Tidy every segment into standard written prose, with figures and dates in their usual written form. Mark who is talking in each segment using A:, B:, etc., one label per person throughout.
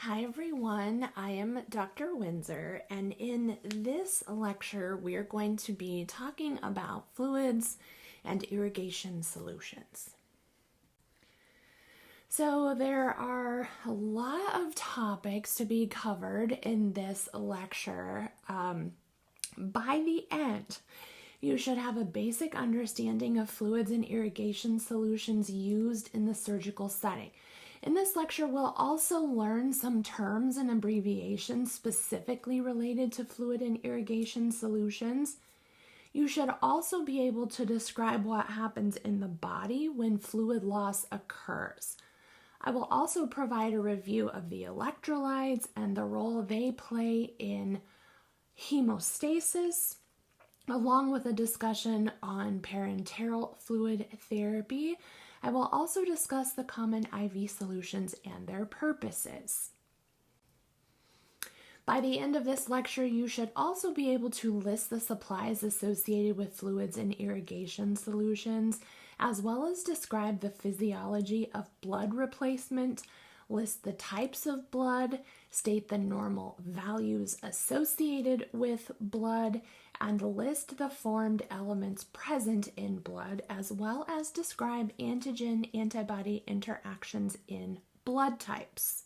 A: Hi everyone, I am Dr. Windsor, and in this lecture we're going to be talking about fluids and irrigation solutions. So there are a lot of topics to be covered in this lecture. By the end, you should have a basic understanding of fluids and irrigation solutions used in the surgical setting. In this lecture, we'll also learn some terms and abbreviations specifically related to fluid and irrigation solutions. You should also be able to describe what happens in the body when fluid loss occurs. I will also provide a review of the electrolytes and the role they play in hemostasis, along with a discussion on parenteral fluid therapy. I will also discuss the common IV solutions and their purposes. By the end of this lecture, you should also be able to list the supplies associated with fluids and irrigation solutions, as well as describe the physiology of blood replacement, list the types of blood, state the normal values associated with blood, and list the formed elements present in blood, as well as describe antigen-antibody interactions in blood types.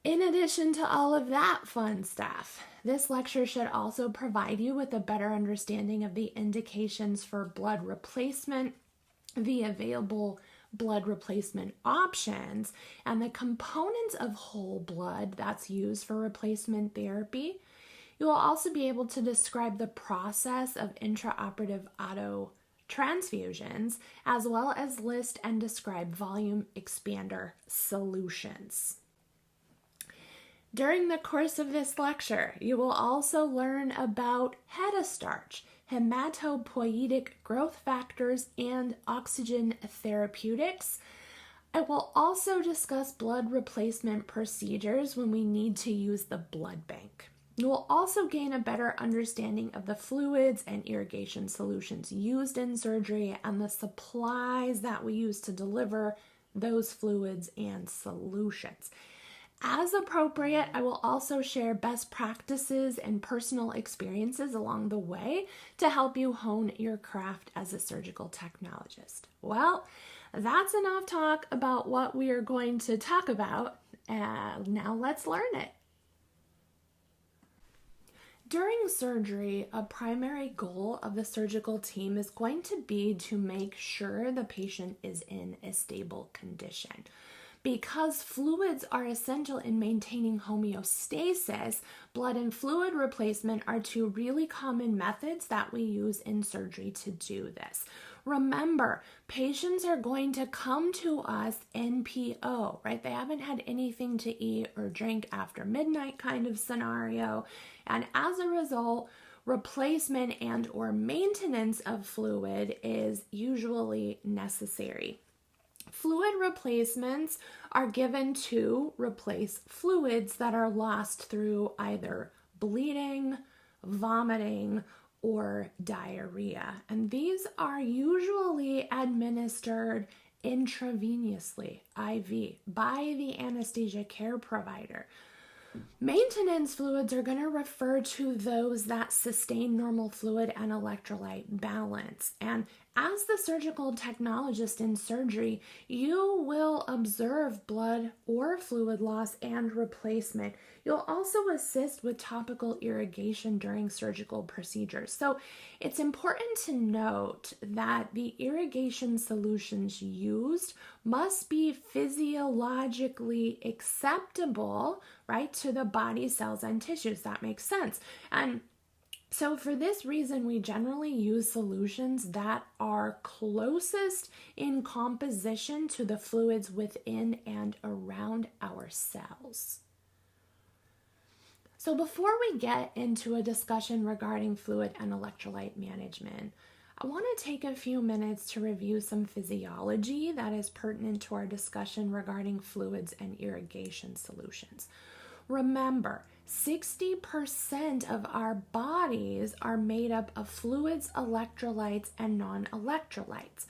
A: In addition to all of that fun stuff, this lecture should also provide you with a better understanding of the indications for blood replacement, the available blood replacement options, and the components of whole blood that's used for replacement therapy. You will also be able to describe the process of intraoperative auto transfusions, as well as list and describe volume expander solutions. During the course of this lecture, you will also learn about hetastarch, hematopoietic growth factors, and oxygen therapeutics. I will also discuss blood replacement procedures when we need to use the blood bank. You will also gain a better understanding of the fluids and irrigation solutions used in surgery and the supplies that we use to deliver those fluids and solutions. As appropriate, I will also share best practices and personal experiences along the way to help you hone your craft as a surgical technologist. Well, that's enough talk about what we are going to talk about. Now let's learn it. During surgery, a primary goal of the surgical team is going to be to make sure the patient is in a stable condition. Because fluids are essential in maintaining homeostasis, blood and fluid replacement are two really common methods that we use in surgery to do this. Remember, patients are going to come to us NPO, right? They haven't had anything to eat or drink after midnight kind of scenario. And as a result, replacement and or maintenance of fluid is usually necessary. Fluid replacements are given to replace fluids that are lost through either bleeding, vomiting, or diarrhea. And these are usually administered intravenously, IV, by the anesthesia care provider. Maintenance fluids are going to refer to those that sustain normal fluid and electrolyte balance. And as the surgical technologist in surgery, you will observe blood or fluid loss and replacement. You'll also assist with topical irrigation during surgical procedures. So it's important to note that the irrigation solutions used must be physiologically acceptable, right, to the body cells and tissues. That makes sense. And so for this reason, we generally use solutions that are closest in composition to the fluids within and around our cells. So before we get into a discussion regarding fluid and electrolyte management, I want to take a few minutes to review some physiology that is pertinent to our discussion regarding fluids and irrigation solutions. Remember, 60% of our bodies are made up of fluids, electrolytes, and non-electrolytes.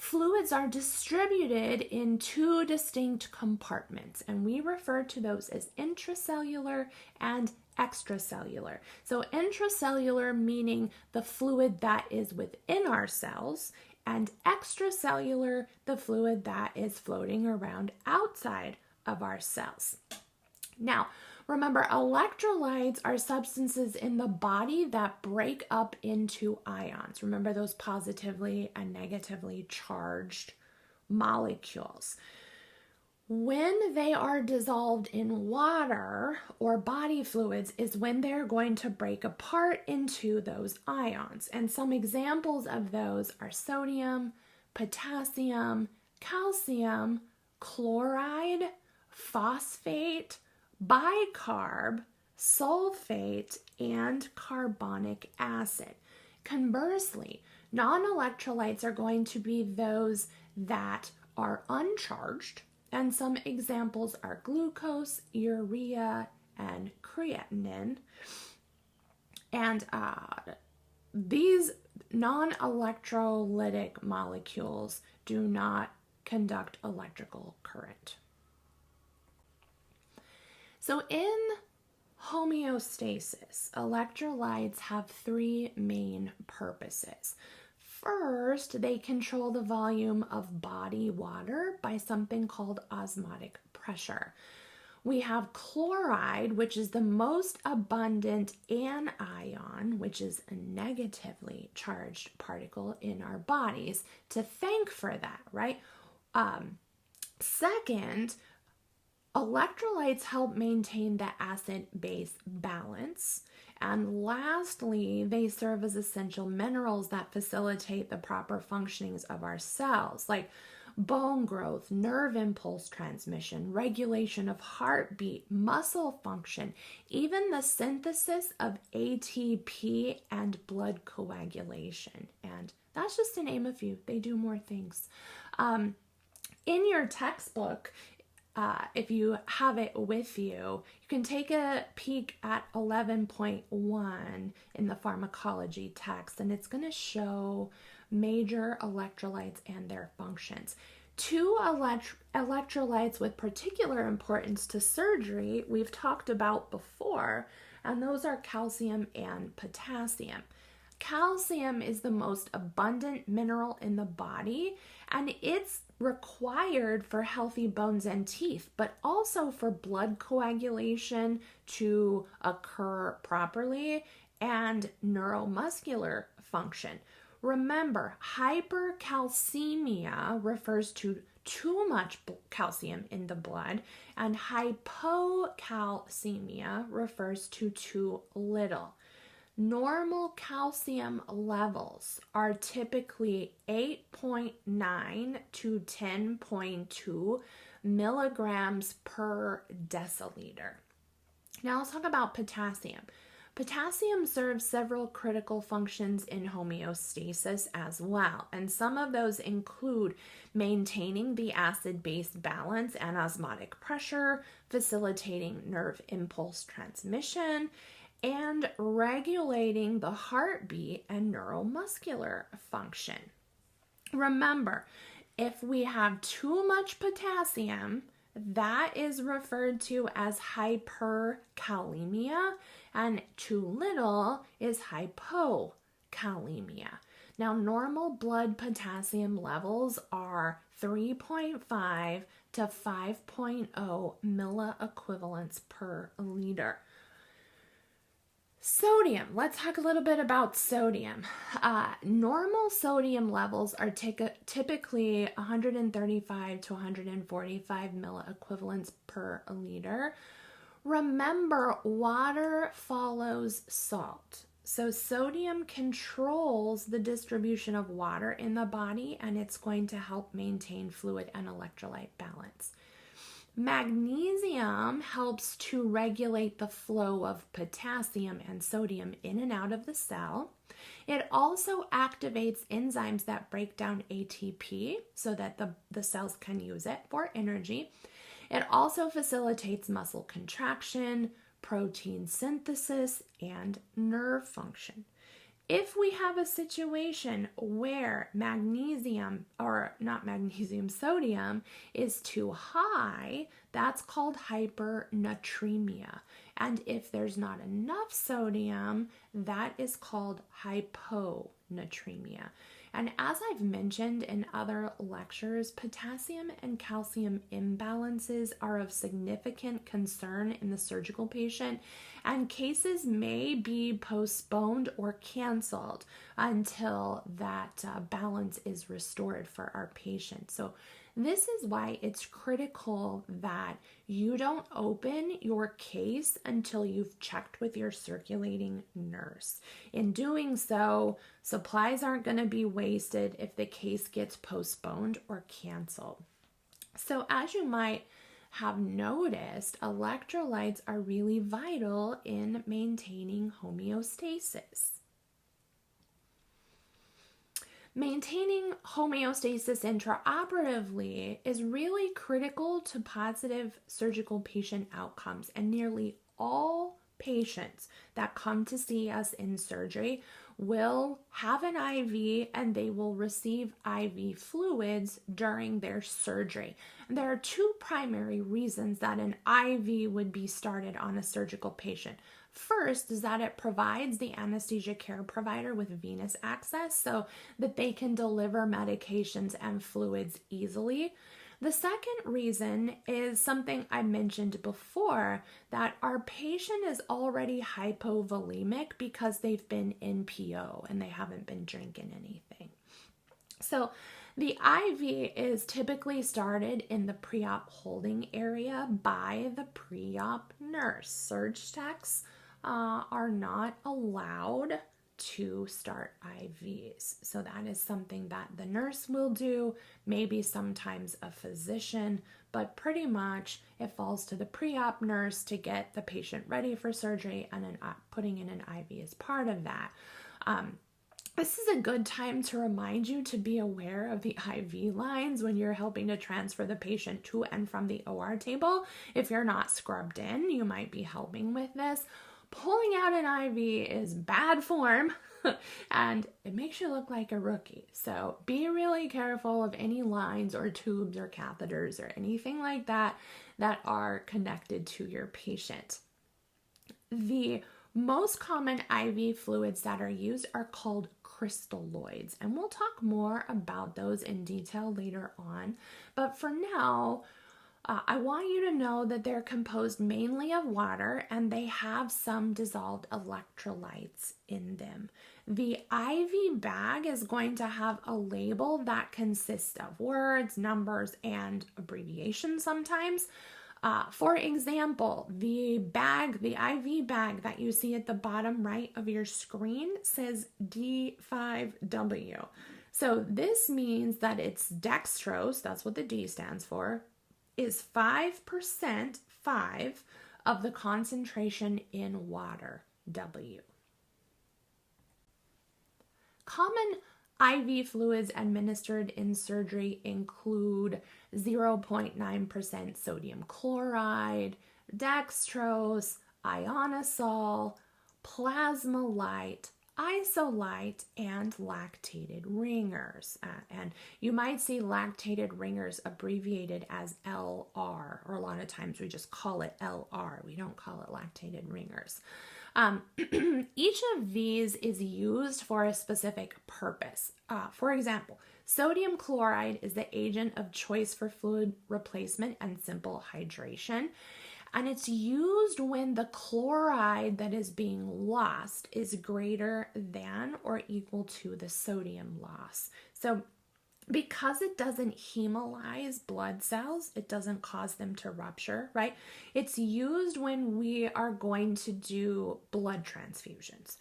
A: Fluids are distributed in two distinct compartments, and we refer to those as intracellular and extracellular. So intracellular meaning the fluid that is within our cells, and extracellular, the fluid that is floating around outside of our cells. Now, remember, electrolytes are substances in the body that break up into ions. Remember those positively and negatively charged molecules. When they are dissolved in water or body fluids is when they're going to break apart into those ions. And some examples of those are sodium, potassium, calcium, chloride, phosphate, bicarb, sulfate, and carbonic acid. Conversely, non-electrolytes are going to be those that are uncharged, and some examples are glucose, urea, and creatinine. And these non-electrolytic molecules do not conduct electrical current. So in homeostasis, electrolytes have three main purposes. First, they control the volume of body water by something called osmotic pressure. We have chloride, which is the most abundant anion, which is a negatively charged particle in our bodies, to thank for that, right? Second, electrolytes help maintain the acid-base balance. And lastly, they serve as essential minerals that facilitate the proper functionings of our cells, like bone growth, nerve impulse transmission, regulation of heartbeat, muscle function, even the synthesis of ATP and blood coagulation. And that's just to name a few. They do more things. In your textbook, if you have it with you, you can take a peek at 11.1 in the pharmacology text, and it's going to show major electrolytes and their functions. Two electrolytes with particular importance to surgery we've talked about before, and those are calcium and potassium. Calcium is the most abundant mineral in the body, and it's required for healthy bones and teeth, but also for blood coagulation to occur properly and neuromuscular function. Remember, hypercalcemia refers to too much calcium in the blood, and hypocalcemia refers to too little. Normal calcium levels are typically 8.9 to 10.2 milligrams per deciliter. Now let's talk about potassium. Potassium serves several critical functions in homeostasis as well, and some of those include maintaining the acid-base balance and osmotic pressure, facilitating nerve impulse transmission, and regulating the heartbeat and neuromuscular function. Remember, if we have too much potassium, that is referred to as hyperkalemia, and too little is hypokalemia. Now, normal blood potassium levels are 3.5 to 5.0 milliequivalents per liter. Sodium. Let's talk a little bit about sodium. Normal sodium levels are typically 135 to 145 milliequivalents per liter. Remember, water follows salt. So sodium controls the distribution of water in the body, and it's going to help maintain fluid and electrolyte balance. Magnesium helps to regulate the flow of potassium and sodium in and out of the cell. It also activates enzymes that break down ATP so that the cells can use it for energy. It also facilitates muscle contraction, protein synthesis, and nerve function. If we have a situation where magnesium, or not magnesium, sodium is too high, that's called hypernatremia. And if there's not enough sodium, that is called hyponatremia. And as I've mentioned in other lectures, potassium and calcium imbalances are of significant concern in the surgical patient, and cases may be postponed or canceled until that balance is restored for our patient. So this is why it's critical that you don't open your case until you've checked with your circulating nurse. In doing so, supplies aren't going to be wasted if the case gets postponed or canceled. So as you might have noticed, electrolytes are really vital in maintaining homeostasis. Maintaining homeostasis intraoperatively is really critical to positive surgical patient outcomes, and nearly all patients that come to see us in surgery will have an IV and they will receive IV fluids during their surgery. And there are two primary reasons that an IV would be started on a surgical patient. First is that it provides the anesthesia care provider with venous access so that they can deliver medications and fluids easily. The second reason is something I mentioned before, that our patient is already hypovolemic because they've been in PO and they haven't been drinking anything. So the IV is typically started in the pre-op holding area by the pre-op nurse. Surg techs are not allowed to start IVs. So that is something that the nurse will do, maybe sometimes a physician, but pretty much it falls to the pre-op nurse to get the patient ready for surgery, and putting in an IV is part of that. This is a good time to remind you to be aware of the IV lines when you're helping to transfer the patient to and from the OR table. If you're not scrubbed in, you might be helping with this. Pulling out an IV is bad form and it makes you look like a rookie. So be really careful of any lines or tubes or catheters or anything like that that are connected to your patient. The most common IV fluids that are used are called crystalloids, and we'll talk more about those in detail later on. But for now, I want you to know that they're composed mainly of water and they have some dissolved electrolytes in them. The IV bag is going to have a label that consists of words, numbers, and abbreviations sometimes. For example, the IV bag that you see at the bottom right of your screen says D5W. So this means that it's dextrose, that's what the D stands for, is 5% of the concentration in water, W. Common IV fluids administered in surgery include 0.9% sodium chloride, dextrose, ionosol, plasma-lyte, isolite, and lactated ringers. And you might see lactated ringers abbreviated as LR, or a lot of times we just call it LR. We don't call it lactated ringers. Each of these is used for a specific purpose. For example, sodium chloride is the agent of choice for fluid replacement and simple hydration. And it's used when the chloride that is being lost is greater than or equal to the sodium loss. So because it doesn't hemolyze blood cells, it doesn't cause them to rupture, right? It's used when we are going to do blood transfusions.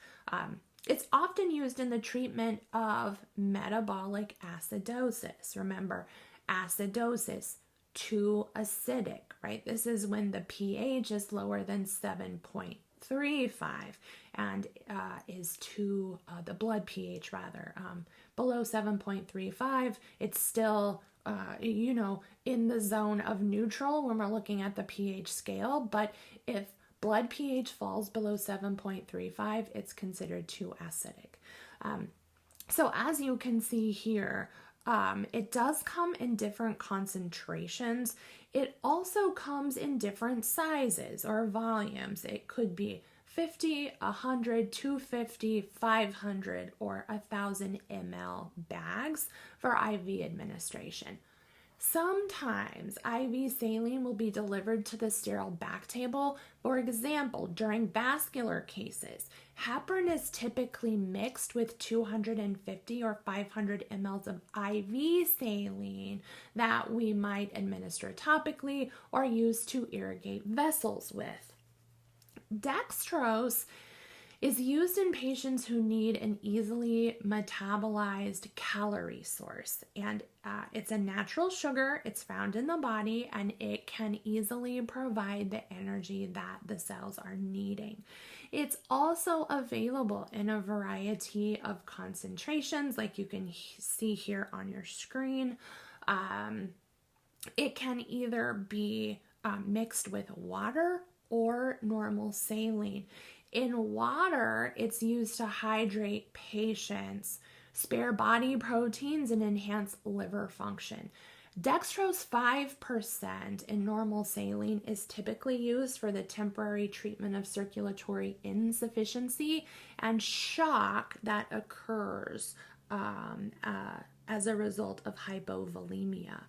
A: It's often used in the treatment of metabolic acidosis. Remember, acidosis, too acidic, right? This is when the pH is lower than 7.35 and is to the blood pH rather below 7.35. It's still in the zone of neutral when we're looking at the pH scale, but if blood pH falls below 7.35, it's considered too acidic. So as you can see here, it does come in different concentrations. It also comes in different sizes or volumes. It could be 50, 100, 250, 500, or 1,000 ml bags for IV administration. Sometimes IV saline will be delivered to the sterile back table. For example, during vascular cases, heparin is typically mixed with 250 or 500 mLs of IV saline that we might administer topically or use to irrigate vessels with. Dextrose is used in patients who need an easily metabolized calorie source. And it's a natural sugar, it's found in the body, and it can easily provide the energy that the cells are needing. It's also available in a variety of concentrations, like you can see here on your screen. It can either be mixed with water or normal saline. In water, it's used to hydrate patients, spare body proteins, and enhance liver function. Dextrose 5% in normal saline is typically used for the temporary treatment of circulatory insufficiency and shock that occurs as a result of hypovolemia.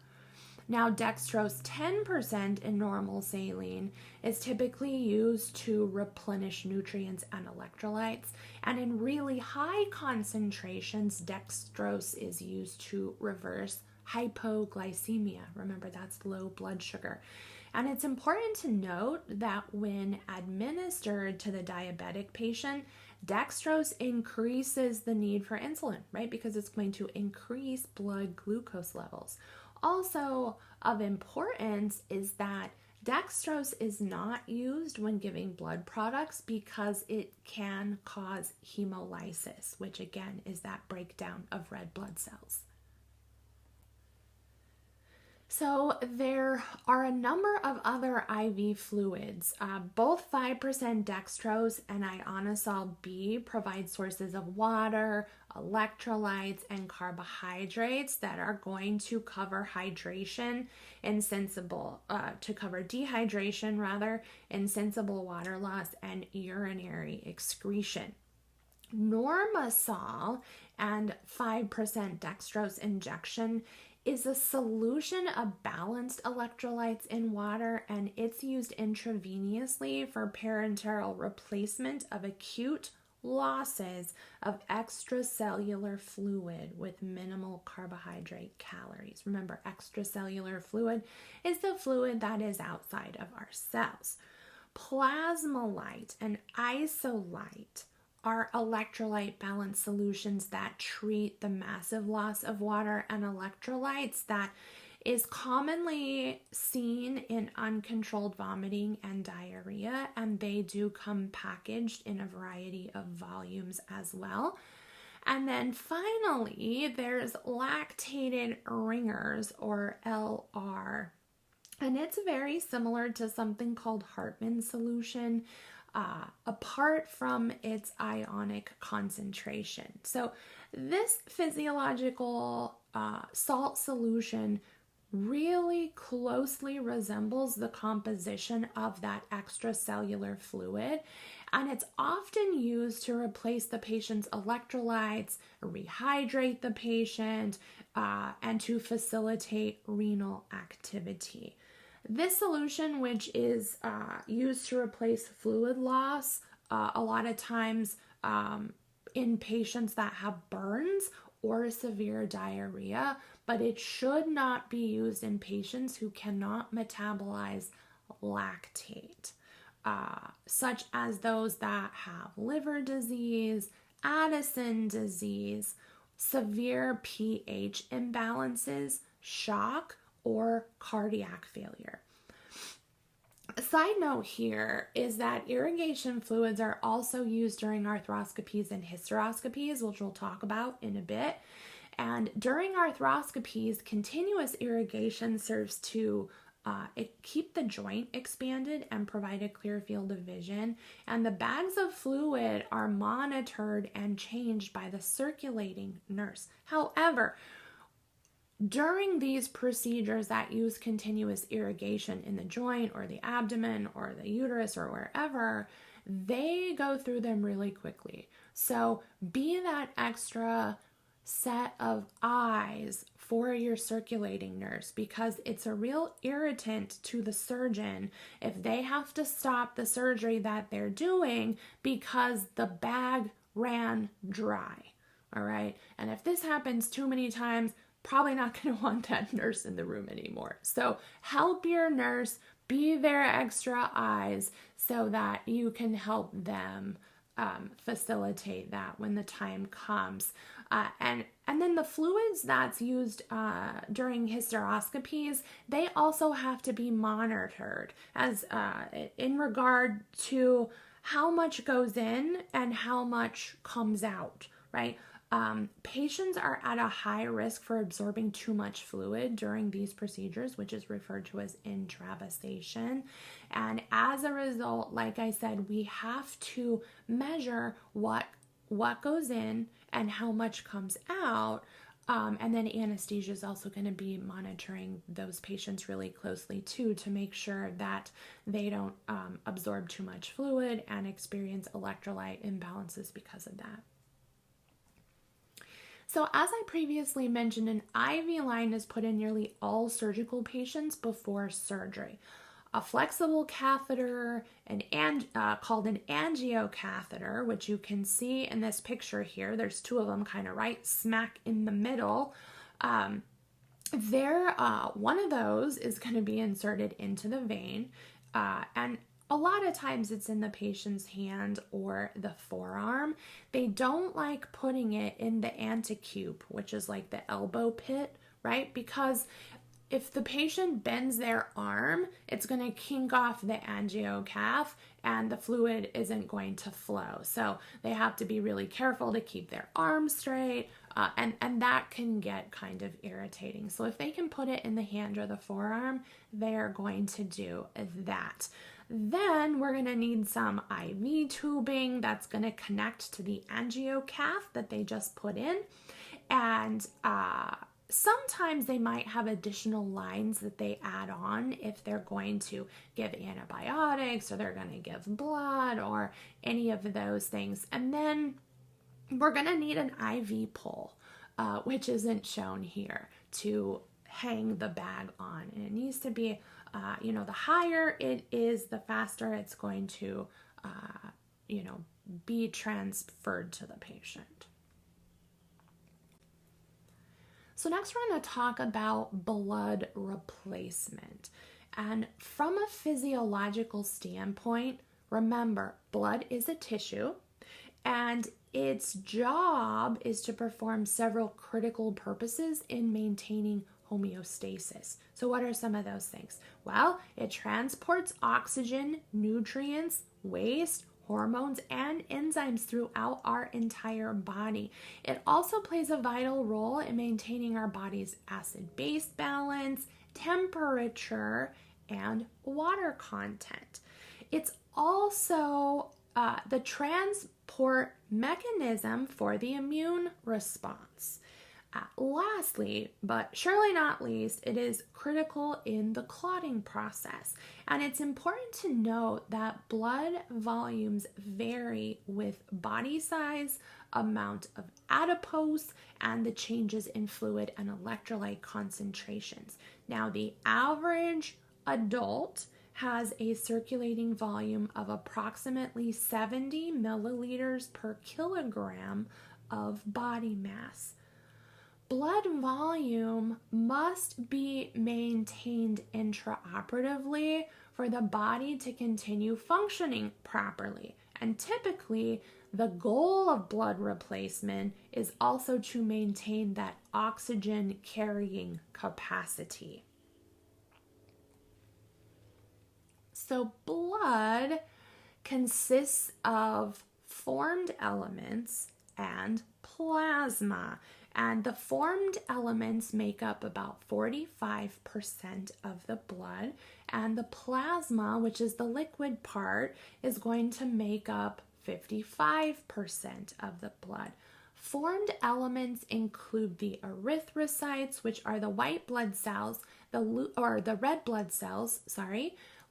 A: Now, dextrose 10% in normal saline is typically used to replenish nutrients and electrolytes, and in really high concentrations, dextrose is used to reverse hypoglycemia. Remember, that's low blood sugar. And it's important to note that when administered to the diabetic patient, dextrose increases the need for insulin, right? Because it's going to increase blood glucose levels. Also of importance is that dextrose is not used when giving blood products because it can cause hemolysis, which again is that breakdown of red blood cells. So there are a number of other IV fluids. Both 5% dextrose and ionosol B provide sources of water, electrolytes, and carbohydrates that are going to cover hydration and to cover dehydration rather, insensible water loss, and urinary excretion. Normasol and 5% dextrose injection is a solution of balanced electrolytes in water, and it's used intravenously for parenteral replacement of acute losses of extracellular fluid with minimal carbohydrate calories. Remember, extracellular fluid is the fluid that is outside of our cells. Plasmolite and isolite are electrolyte balance solutions that treat the massive loss of water and electrolytes that is commonly seen in uncontrolled vomiting and diarrhea, and they do come packaged in a variety of volumes as well. And then finally, there's lactated ringers, or LR, and it's very similar to something called Hartmann solution, apart from its ionic concentration. So this physiological salt solution really closely resembles the composition of that extracellular fluid, and it's often used to replace the patient's electrolytes, rehydrate the patient, and to facilitate renal activity. This solution, which is used to replace fluid loss, a lot of times in patients that have burns or severe diarrhea, but it should not be used in patients who cannot metabolize lactate, such as those that have liver disease, Addison disease, severe pH imbalances, shock, or cardiac failure. A side note here is that irrigation fluids are also used during arthroscopies and hysteroscopies, which we'll talk about in a bit. And during arthroscopies, continuous irrigation serves to keep the joint expanded and provide a clear field of vision. And the bags of fluid are monitored and changed by the circulating nurse. However, during these procedures that use continuous irrigation in the joint or the abdomen or the uterus or wherever, they go through them really quickly. So be that extra set of eyes for your circulating nurse, because it's a real irritant to the surgeon if they have to stop the surgery that they're doing because the bag ran dry. All right. And if this happens too many times, probably not going to want that nurse in the room anymore. So help your nurse, be their extra eyes so that you can help them facilitate that when the time comes. And then the fluids that's used during hysteroscopies, they also have to be monitored as in regard to how much goes in and how much comes out, right? Patients are at a high risk for absorbing too much fluid during these procedures, which is referred to as intravasation. And as a result, like I said, we have to measure what goes in and how much comes out. And then anesthesia is also going to be monitoring those patients really closely too, to make sure that they don't absorb too much fluid and experience electrolyte imbalances because of that. So as I previously mentioned, an IV line is put in nearly all surgical patients before surgery. A flexible catheter, called an angiocatheter, which you can see in this picture here. There's two of them kind of right smack in the middle. One of those is going to be inserted into the vein, and a lot of times it's in the patient's hand or the forearm. They don't like putting it in the anticube, which is like the elbow pit, right? Because if the patient bends their arm, it's going to kink off the angiocath and the fluid isn't going to flow. So they have to be really careful to keep their arm straight, and that can get kind of irritating. So if they can put it in the hand or the forearm, they're going to do that. Then we're going to need some IV tubing that's going to connect to the angiocath that they just put in. And sometimes they might have additional lines that they add on if they're going to give antibiotics or they're going to give blood or any of those things. And then we're going to need an IV pole, which isn't shown here, to hang the bag on. And it needs to be the higher it is, the faster it's going to, be transferred to the patient. So next we're going to talk about blood replacement. And from a physiological standpoint, remember, blood is a tissue, and its job is to perform several critical purposes in maintaining homeostasis. So what are some of those things? Well, it transports oxygen, nutrients, waste, hormones, and enzymes throughout our entire body. It also plays a vital role in maintaining our body's acid-base balance, temperature, and water content. It's also the transport mechanism for the immune response. Lastly, but surely not least, it is critical in the clotting process. And it's important to note that blood volumes vary with body size, amount of adipose, and the changes in fluid and electrolyte concentrations. Now, the average adult has a circulating volume of approximately 70 milliliters per kilogram of body mass. Blood volume must be maintained intraoperatively for the body to continue functioning properly. And typically, the goal of blood replacement is also to maintain that oxygen carrying capacity. So blood consists of formed elements and plasma. And the formed elements make up about 45% of the blood, and the plasma, which is the liquid part, is going to make up 55% of the blood. Formed elements include the erythrocytes, which are the white blood cells, the red blood cells,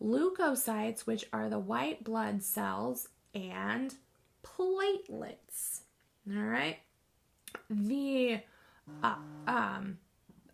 A: leukocytes, which are the white blood cells, and platelets. All right. The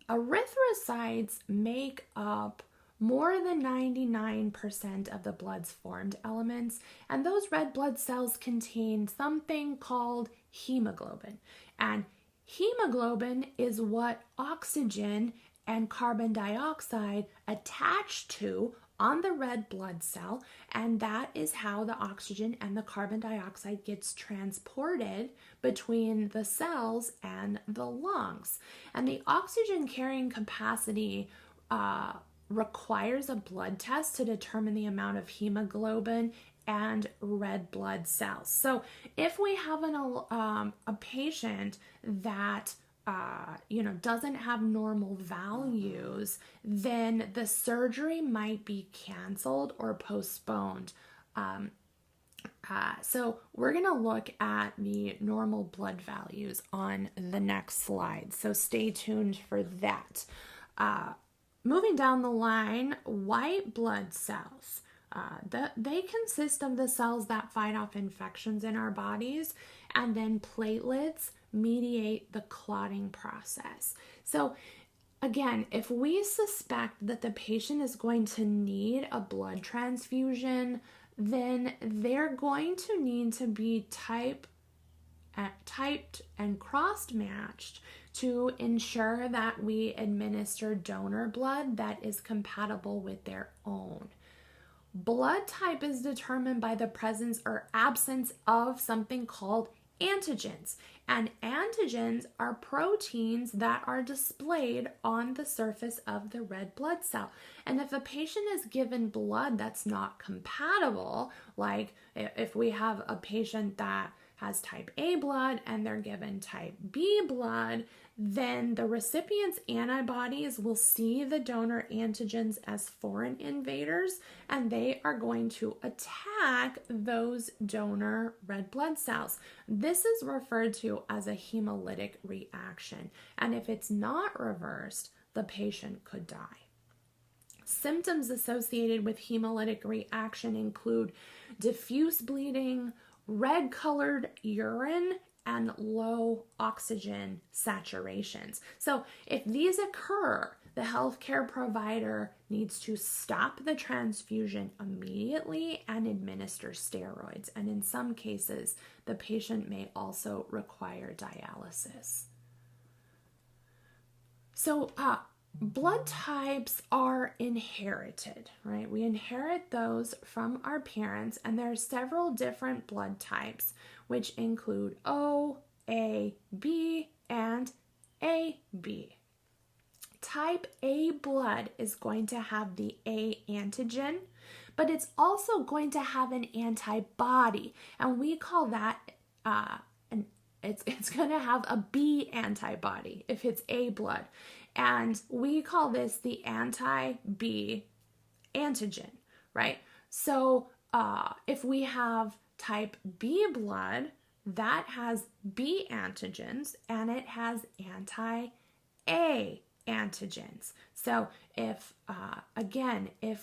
A: erythrocytes make up more than 99% of the blood's formed elements, and those red blood cells contain something called hemoglobin. And hemoglobin is what oxygen and carbon dioxide attach to on the red blood cell, and that is how the oxygen and the carbon dioxide gets transported between the cells and the lungs. And the oxygen carrying capacity requires a blood test to determine the amount of hemoglobin and red blood cells. So if we have a patient that doesn't have normal values, then the surgery might be canceled or postponed. So we're going to look at the normal blood values on the next slide. So stay tuned for that. Moving down the line, white blood cells. They consist of the cells that fight off infections in our bodies, and then platelets mediate the clotting process. So again, if we suspect that the patient is going to need a blood transfusion, then they're going to need to be typed and cross-matched to ensure that we administer donor blood that is compatible with their own. Blood type is determined by the presence or absence of something called antigens. And antigens are proteins that are displayed on the surface of the red blood cell. And if a patient is given blood that's not compatible, like if we have a patient that has type A blood and they're given type B blood, then the recipient's antibodies will see the donor antigens as foreign invaders, and they are going to attack those donor red blood cells. This is referred to as a hemolytic reaction, and if it's not reversed, the patient could die. Symptoms associated with hemolytic reaction include diffuse bleeding, red-colored urine, and low oxygen saturations. So if these occur, the healthcare provider needs to stop the transfusion immediately and administer steroids. And in some cases, the patient may also require dialysis. So blood types are inherited, right? We inherit those from our parents, and there are several different blood types, which include O, A, B, and AB. Type A blood is going to have the A antigen, but it's also going to have an antibody, and we call that it's going to have a B antibody if it's A blood. And we call this the anti-B antigen, right? So if we have type B blood, that has B antigens and it has anti-A antigens. So if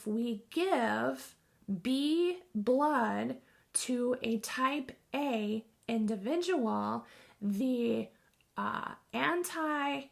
A: we give B blood to a type A individual, the anti-B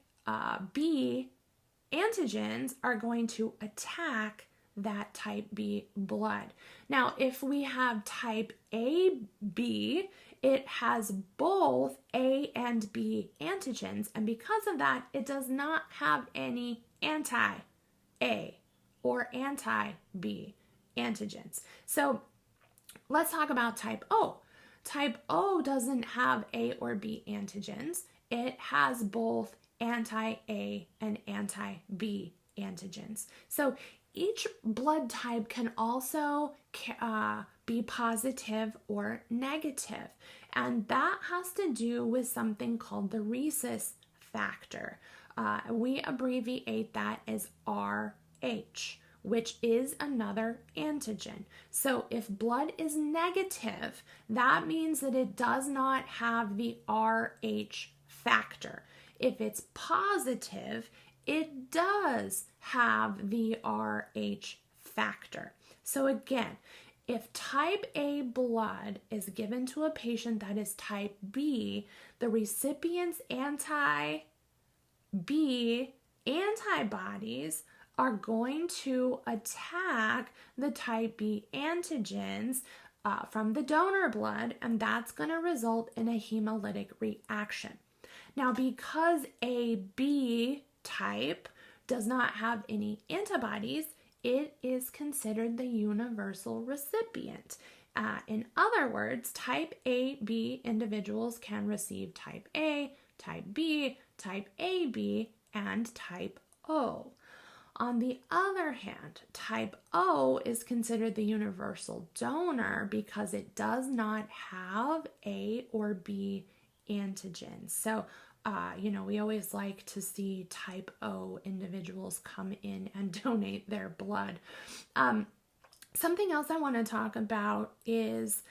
A: antigens are going to attack that type B blood. Now, if we have type AB, it has both A and B antigens, and because of that, it does not have any anti-A or anti-B antigens. So let's talk about type O. Type O doesn't have A or B antigens. It has both anti-A and anti-B antigens. So each blood type can also be positive or negative, and that has to do with something called the rhesus factor. We abbreviate that as RH, which is another antigen. So if blood is negative, that means that it does not have the RH factor. If it's positive, it does have the RH factor. So again, if type A blood is given to a patient that is type B, the recipient's anti-B antibodies are going to attack the type B antigens from the donor blood, and that's going to result in a hemolytic reaction. Now, because AB type does not have any antibodies, it is considered the universal recipient. In other words, type AB individuals can receive type A, type B, type AB, and type O. On the other hand, type O is considered the universal donor because it does not have A or B antigens. So, we always like to see type O individuals come in and donate their blood. Something else I want to talk about is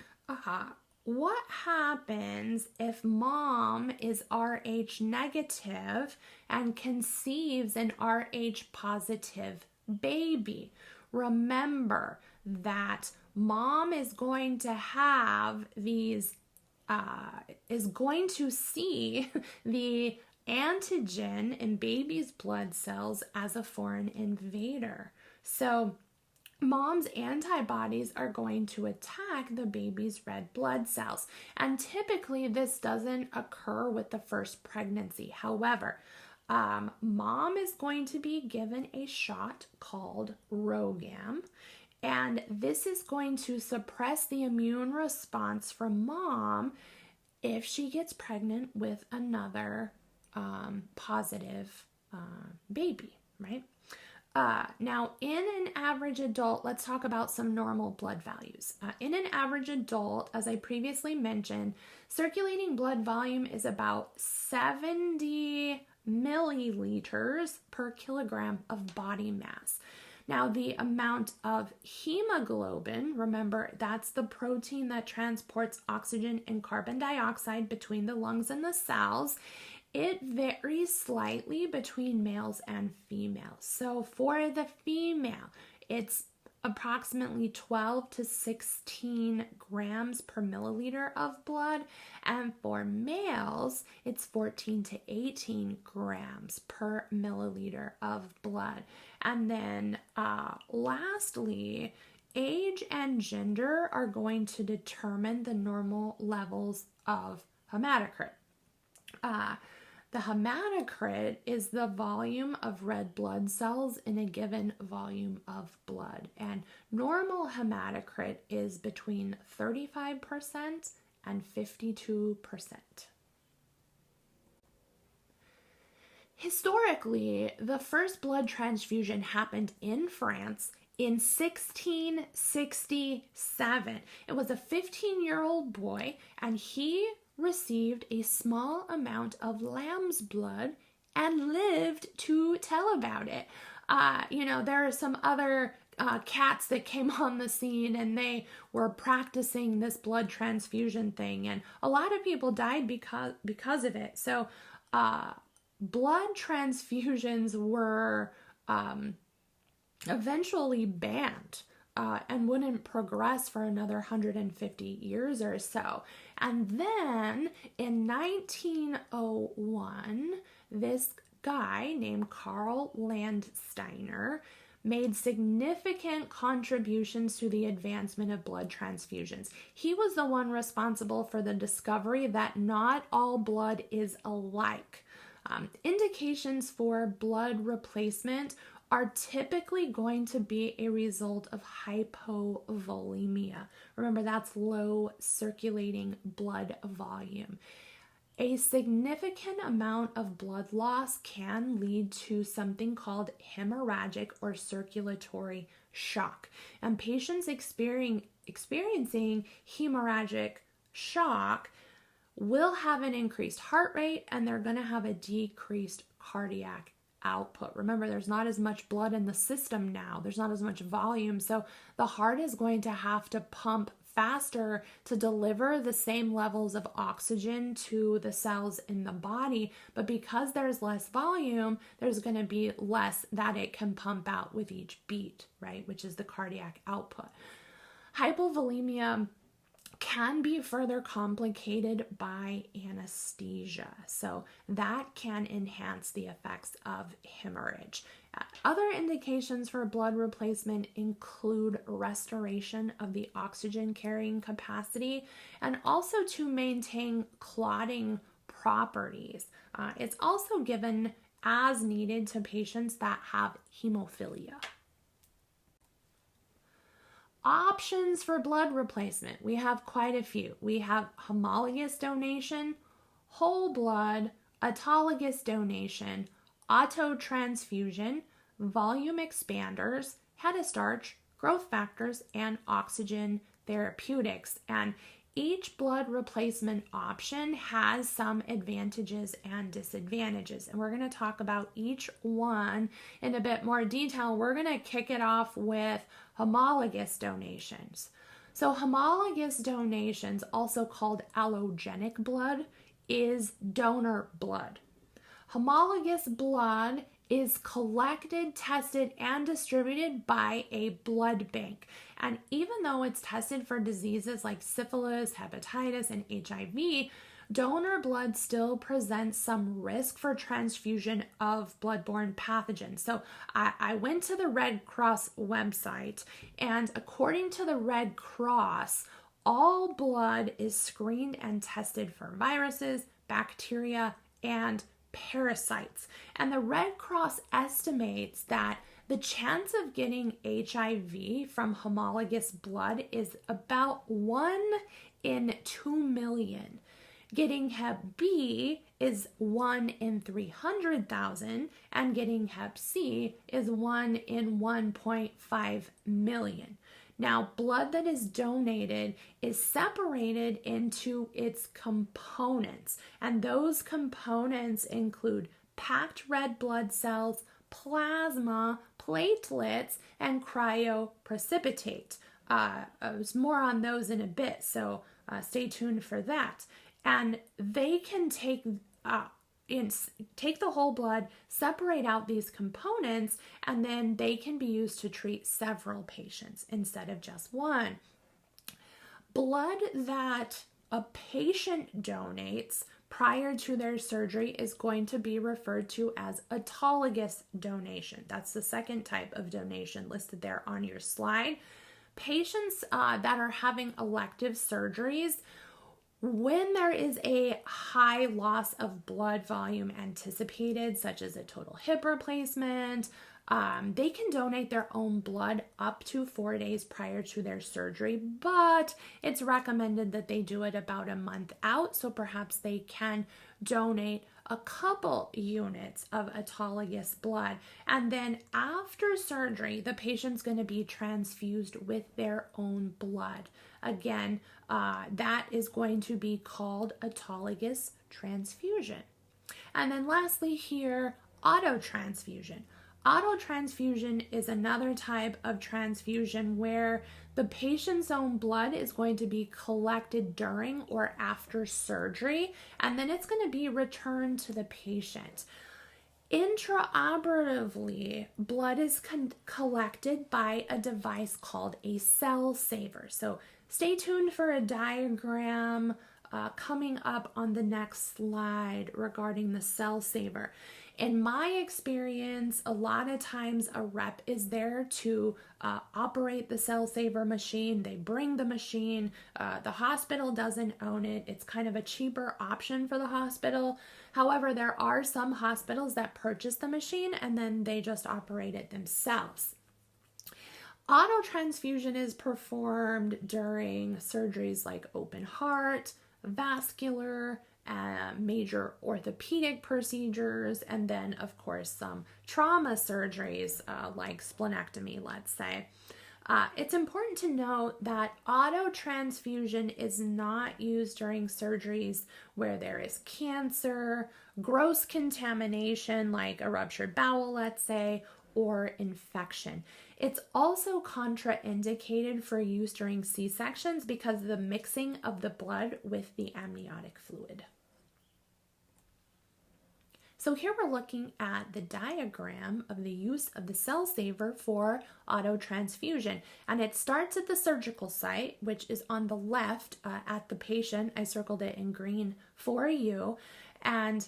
A: what happens if mom is Rh negative and conceives an Rh positive baby. Remember that mom is going to have is going to see the antigen in baby's blood cells as a foreign invader. So mom's antibodies are going to attack the baby's red blood cells. And typically this doesn't occur with the first pregnancy. However, mom is going to be given a shot called RhoGAM. And this is going to suppress the immune response from mom if she gets pregnant with another positive baby, right? Now, in an average adult, let's talk about some normal blood values. In an average adult, as I previously mentioned, circulating blood volume is about 70 milliliters per kilogram of body mass. Now, the amount of hemoglobin, remember, that's the protein that transports oxygen and carbon dioxide between the lungs and the cells. It varies slightly between males and females. So for the female, it's approximately 12 to 16 grams per milliliter of blood. And for males, it's 14 to 18 grams per milliliter of blood. And then lastly, age and gender are going to determine the normal levels of hematocrit. The hematocrit is the volume of red blood cells in a given volume of blood. And normal hematocrit is between 35% and 52%. Historically, the first blood transfusion happened in France in 1667. It was a 15-year-old boy, and he received a small amount of lamb's blood and lived to tell about it. There are some other cats that came on the scene and they were practicing this blood transfusion thing, and a lot of people died because of it. So blood transfusions were eventually banned and wouldn't progress for another 150 years or so. And then in 1901, this guy named Karl Landsteiner made significant contributions to the advancement of blood transfusions. He was the one responsible for the discovery that not all blood is alike. Indications for blood replacement are typically going to be a result of hypovolemia. Remember, that's low circulating blood volume. A significant amount of blood loss can lead to something called hemorrhagic or circulatory shock. And patients experiencing hemorrhagic shock will have an increased heart rate and they're going to have a decreased cardiac output. Remember, there's not as much blood in the system now. There's not as much volume. So the heart is going to have to pump faster to deliver the same levels of oxygen to the cells in the body. But because there's less volume, there's going to be less that it can pump out with each beat, right? Which is the cardiac output. Hypovolemia can be further complicated by anesthesia. So that can enhance the effects of hemorrhage. Other indications for blood replacement include restoration of the oxygen carrying capacity and also to maintain clotting properties. It's also given as needed to patients that have hemophilia. Options for blood replacement. We have quite a few. We have homologous donation, whole blood, autologous donation, autotransfusion, volume expanders, head-starch, growth factors, and oxygen therapeutics. And each blood replacement option has some advantages and disadvantages. And we're going to talk about each one in a bit more detail. We're going to kick it off with homologous donations. So homologous donations, also called allogenic blood, is donor blood. Homologous blood is collected, tested, and distributed by a blood bank. And even though it's tested for diseases like syphilis, hepatitis, and HIV, donor blood still presents some risk for transfusion of bloodborne pathogens. So I went to the Red Cross website, and according to the Red Cross, all blood is screened and tested for viruses, bacteria, and parasites. And the Red Cross estimates that the chance of getting HIV from homologous blood is about 1 in 2 million. Getting Hep B is 1 in 300,000, and getting Hep C is 1 in 1.5 million. Now, blood that is donated is separated into its components, and those components include packed red blood cells, plasma, platelets, and cryoprecipitate. There's more on those in a bit, so stay tuned for that. And they can take the whole blood, separate out these components, and then they can be used to treat several patients instead of just one. Blood that a patient donates prior to their surgery is going to be referred to as autologous donation. That's the second type of donation listed there on your slide. Patients that are having elective surgeries, when there is a high loss of blood volume anticipated, such as a total hip replacement, they can donate their own blood up to 4 days prior to their surgery, but it's recommended that they do it about a month out, so perhaps they can donate a couple units of autologous blood. And then after surgery, the patient's going to be transfused with their own blood. Again, that is going to be called autologous transfusion. And then lastly here, autotransfusion. Autotransfusion is another type of transfusion where the patient's own blood is going to be collected during or after surgery, and then it's going to be returned to the patient. Intraoperatively, blood is collected by a device called a cell saver. So stay tuned for a diagram coming up on the next slide regarding the cell saver. In my experience, a lot of times a rep is there to operate the cell saver machine. They bring the machine. The hospital doesn't own it. It's kind of a cheaper option for the hospital. However, there are some hospitals that purchase the machine and then they just operate it themselves. Autotransfusion is performed during surgeries like open heart, vascular, major orthopedic procedures, and then of course some trauma surgeries like splenectomy, let's say. It's important to note that autotransfusion is not used during surgeries where there is cancer, gross contamination like a ruptured bowel, let's say, or infection. It's also contraindicated for use during C-sections because of the mixing of the blood with the amniotic fluid. So here we're looking at the diagram of the use of the cell saver for autotransfusion. And it starts at the surgical site, which is on the left at the patient. I circled it in green for you. And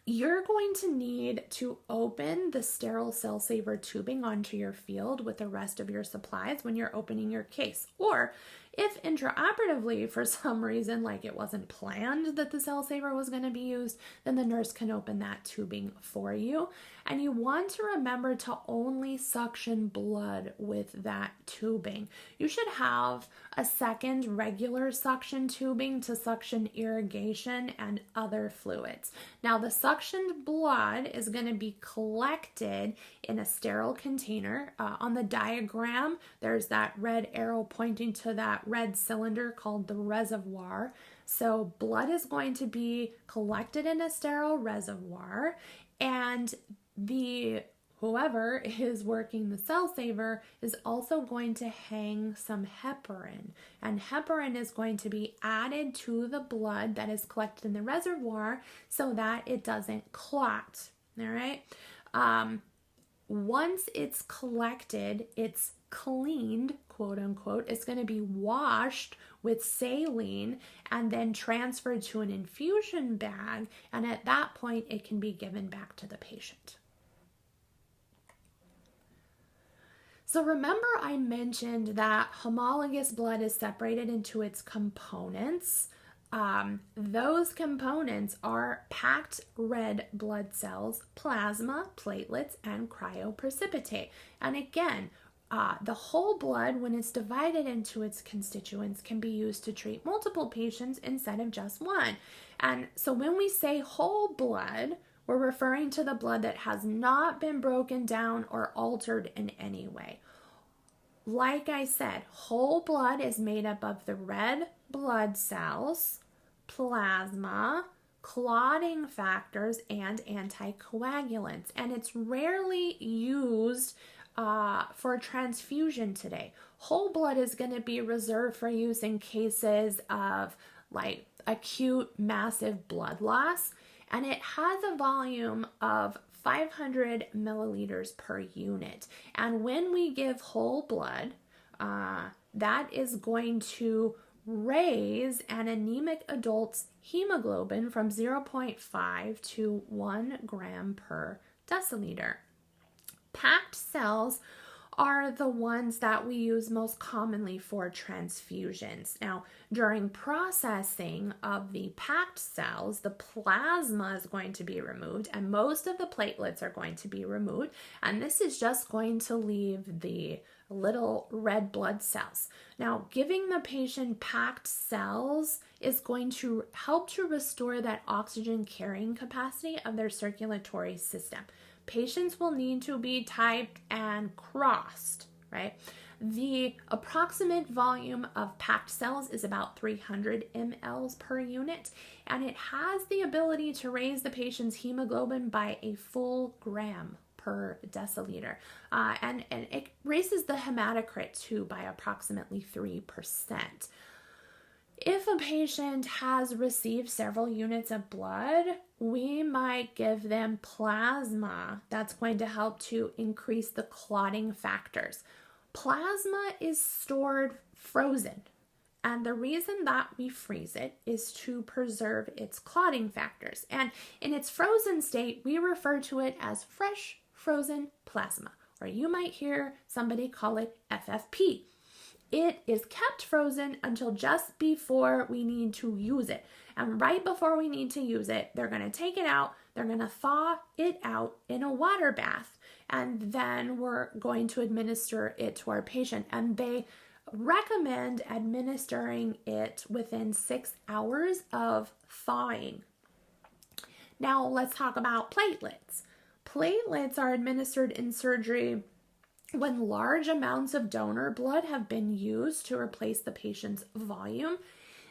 A: you're going to need to open the sterile cell saver tubing onto your field with the rest of your supplies when you're opening your case. Or if intraoperatively, for some reason, like it wasn't planned that the cell saver was going to be used, then the nurse can open that tubing for you. And you want to remember to only suction blood with that tubing. You should have a second regular suction tubing to suction irrigation and other fluids. Now, the suctioned blood is going to be collected in a sterile container. On the diagram, there's that red arrow pointing to that red cylinder called the reservoir. So blood is going to be collected in a sterile reservoir, and whoever is working the cell saver is also going to hang some heparin, and heparin is going to be added to the blood that is collected in the reservoir so that it doesn't clot. All right. Once it's collected, it's cleaned, quote unquote. It's going to be washed with saline and then transferred to an infusion bag. And at that point, it can be given back to the patient. So remember I mentioned that homologous blood is separated into its components. Those components are packed red blood cells, plasma, platelets, and cryoprecipitate. And again, the whole blood, when it's divided into its constituents, can be used to treat multiple patients instead of just one. And so when we say whole blood, we're referring to the blood that has not been broken down or altered in any way. Like I said, whole blood is made up of the red blood cells, plasma, clotting factors, and anticoagulants. And it's rarely used for transfusion today. Whole blood is going to be reserved for use in cases of like acute massive blood loss, and it has a volume of 500 milliliters per unit. And when we give whole blood, that is going to raise an anemic adult's hemoglobin from 0.5 to 1 gram per deciliter. Packed cells are the ones that we use most commonly for transfusions. Now, during processing of the packed cells, the plasma is going to be removed and most of the platelets are going to be removed, and this is just going to leave the little red blood cells. Now, giving the patient packed cells is going to help to restore that oxygen carrying capacity of their circulatory system. Patients will need to be typed and crossed, right? The approximate volume of packed cells is about 300 mLs per unit, and it has the ability to raise the patient's hemoglobin by a full gram per deciliter. And it raises the hematocrit too by approximately 3%. If a patient has received several units of blood, we might give them plasma. That's going to help to increase the clotting factors. Plasma is stored frozen, and the reason that we freeze it is to preserve its clotting factors. And in its frozen state, we refer to it as fresh frozen plasma, or you might hear somebody call it FFP. It is kept frozen until just before we need to use it. And right before we need to use it, they're going to take it out, they're going to thaw it out in a water bath, and then we're going to administer it to our patient. And they recommend administering it within 6 hours of thawing. Now let's talk about platelets. Platelets are administered in surgery When large amounts of donor blood have been used to replace the patient's volume,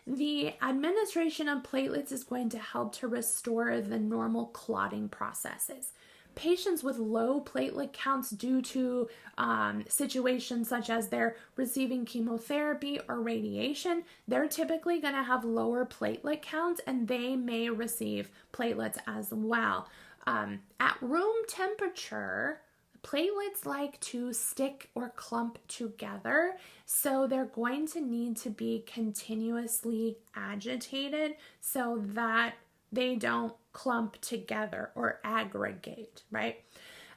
A: the administration of platelets is going to help to restore the normal clotting processes. Patients with low platelet counts due to situations such as they're receiving chemotherapy or radiation, they're typically going to have lower platelet counts and they may receive platelets as well. At room temperature, platelets like to stick or clump together, so they're going to need to be continuously agitated so that they don't clump together or aggregate, right?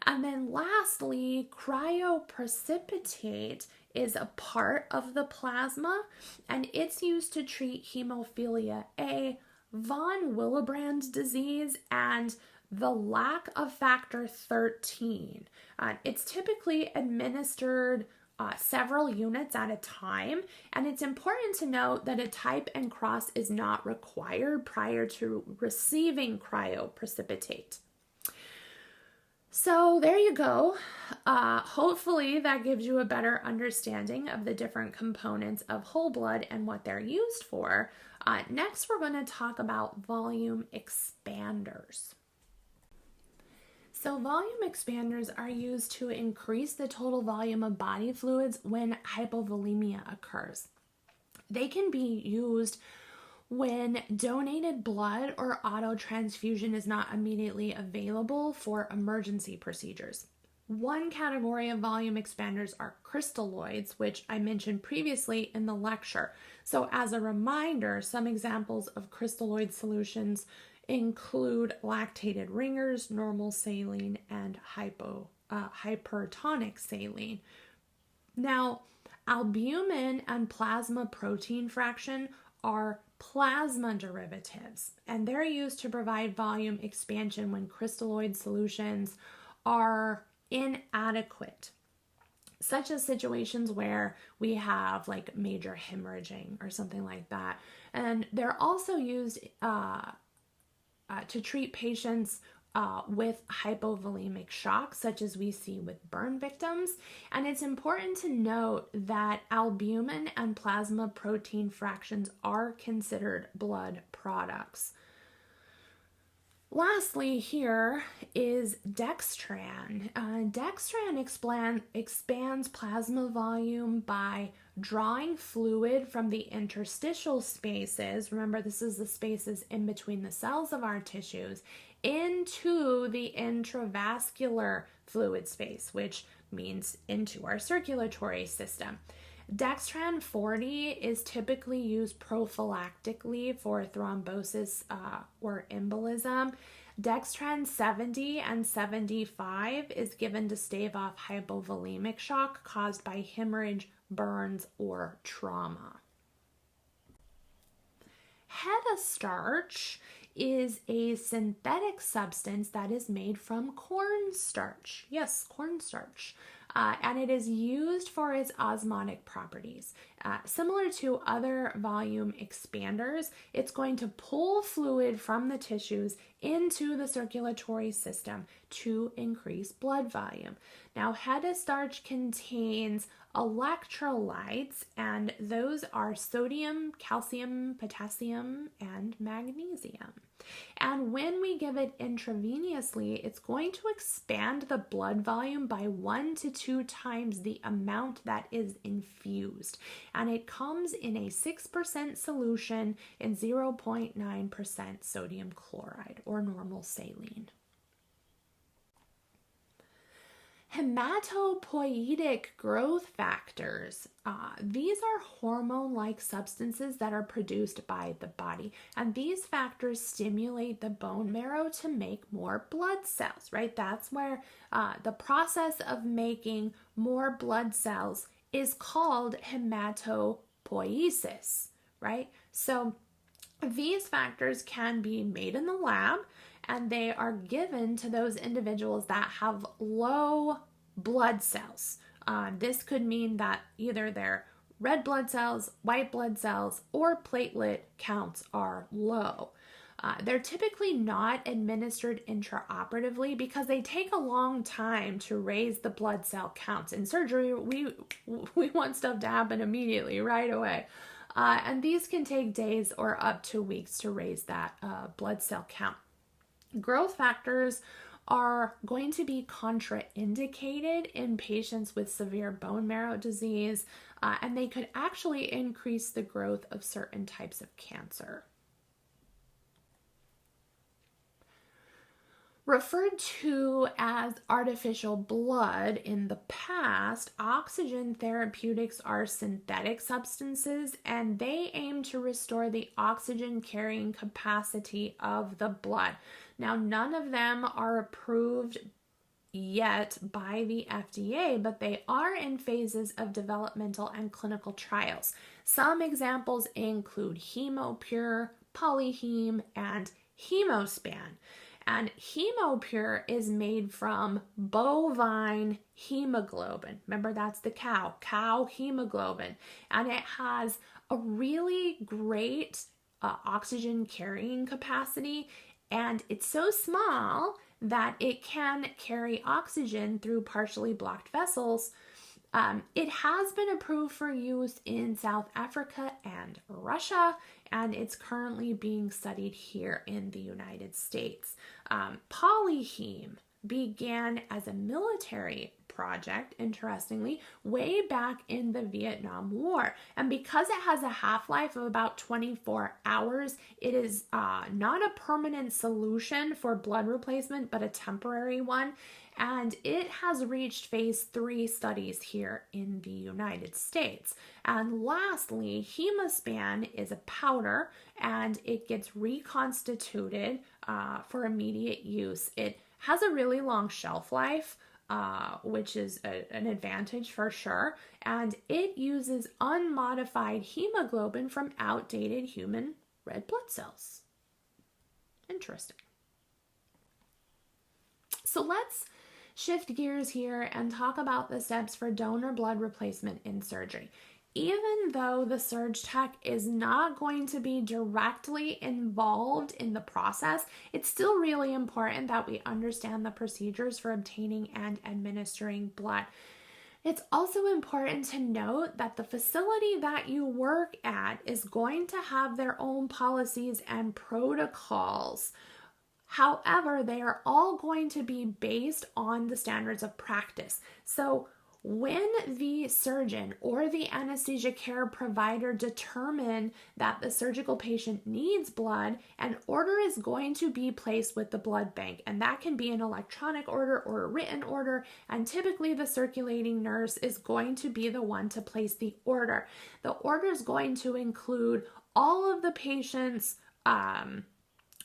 A: And then lastly, cryoprecipitate is a part of the plasma, and it's used to treat hemophilia A, von Willebrand disease, and the lack of factor 13. It's typically administered several units at a time, and it's important to note that a type and cross is not required prior to receiving cryoprecipitate. So there you go. Hopefully that gives you a better understanding of the different components of whole blood and what they're used for. Next, we're going to talk about volume expanders. So volume expanders are used to increase the total volume of body fluids when hypovolemia occurs. They can be used when donated blood or auto transfusion is not immediately available for emergency procedures. One category of volume expanders are crystalloids, which I mentioned previously in the lecture. So as a reminder, some examples of crystalloid solutions include lactated ringers, normal saline, and hypertonic saline. Now, albumin and plasma protein fraction are plasma derivatives, and they're used to provide volume expansion when crystalloid solutions are inadequate, such as situations where we have like major hemorrhaging or something like that. And they're also used to treat patients with hypovolemic shock, such as we see with burn victims. And it's important to note that albumin and plasma protein fractions are considered blood products. Lastly, here is dextran. Dextran expands plasma volume by drawing fluid from the interstitial spaces. Remember, this is the spaces in between the cells of our tissues into the intravascular fluid space, which means into our circulatory system. Dextran 40 is typically used prophylactically for thrombosis or embolism. Dextran 70 and 75 is given to stave off hypovolemic shock caused by hemorrhage, burns, or trauma. Hetastarch is a synthetic substance that is made from cornstarch. Yes, cornstarch. And it is used for its osmotic properties. Similar to other volume expanders, it's going to pull fluid from the tissues into the circulatory system to increase blood volume. Now, hetastarch contains electrolytes, and those are sodium, calcium, potassium, and magnesium. And when we give it intravenously, it's going to expand the blood volume by 1 to 2 times the amount that is infused. And it comes in a 6% solution in 0.9% sodium chloride or normal saline. Hematopoietic growth factors. These are hormone-like substances that are produced by the body, and these factors stimulate the bone marrow to make more blood cells, right? That's where the process of making more blood cells is called hematopoiesis, right? So these factors can be made in the lab, and they are given to those individuals that have low blood cells. This could mean that either their red blood cells, white blood cells, or platelet counts are low. They're typically not administered intraoperatively because they take a long time to raise the blood cell counts. In surgery, we want stuff to happen immediately, right away. And these can take days or up to weeks to raise that blood cell count. Growth factors are going to be contraindicated in patients with severe bone marrow disease, and they could actually increase the growth of certain types of cancer. Referred to as artificial blood in the past, oxygen therapeutics are synthetic substances, and they aim to restore the oxygen carrying capacity of the blood. Now, none of them are approved yet by the FDA, but they are in phases of developmental and clinical trials. Some examples include Hemopure, Polyheme, and Hemospan. And Hemopure is made from bovine hemoglobin. Remember, that's the cow hemoglobin. And it has a really great oxygen carrying capacity. And it's so small that it can carry oxygen through partially blocked vessels. It has been approved for use in South Africa and Russia, and it's currently being studied here in the United States. Polyheme began as a military project, interestingly, way back in the Vietnam War. And because it has a half-life of about 24 hours, it is not a permanent solution for blood replacement, but a temporary one. And it has reached phase 3 studies here in the United States. And lastly, Hemospan is a powder, and it gets reconstituted for immediate use. It has a really long shelf life, which is an advantage for sure. And it uses unmodified hemoglobin from outdated human red blood cells. Interesting. So let's shift gears here and talk about the steps for donor blood replacement in surgery. Even though the surg tech is not going to be directly involved in the process, it's still really important that we understand the procedures for obtaining and administering blood. It's also important to note that the facility that you work at is going to have their own policies and protocols. However, they are all going to be based on the standards of practice. So when the surgeon or the anesthesia care provider determine that the surgical patient needs blood, an order is going to be placed with the blood bank. And that can be an electronic order or a written order. And typically the circulating nurse is going to be the one to place the order. The order is going to include all of the patient's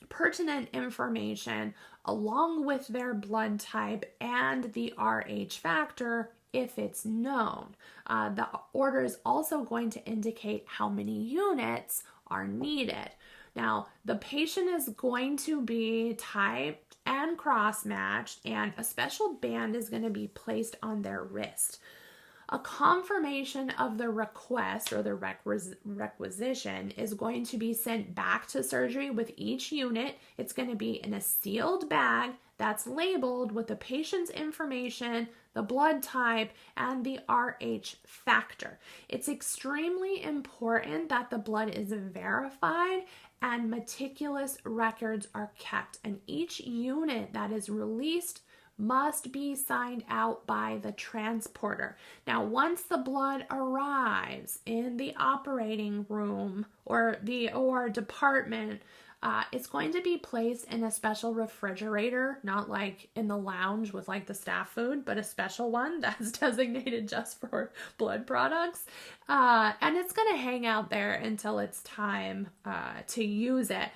A: pertinent information along with their blood type and the RH factor if it's known. The order is also going to indicate how many units are needed. Now, the patient is going to be typed and cross-matched, and a special band is going to be placed on their wrist. A confirmation of the request or the requisition is going to be sent back to surgery with each unit. It's going to be in a sealed bag that's labeled with the patient's information, the blood type, and the RH factor. It's extremely important that the blood is verified and meticulous records are kept, and each unit that is released must be signed out by the transporter. Now, once the blood arrives in the operating room or the OR department, it's going to be placed in a special refrigerator, not like in the lounge with like the staff food, but a special one that's designated just for blood products. And it's going to hang out there until it's time to use it.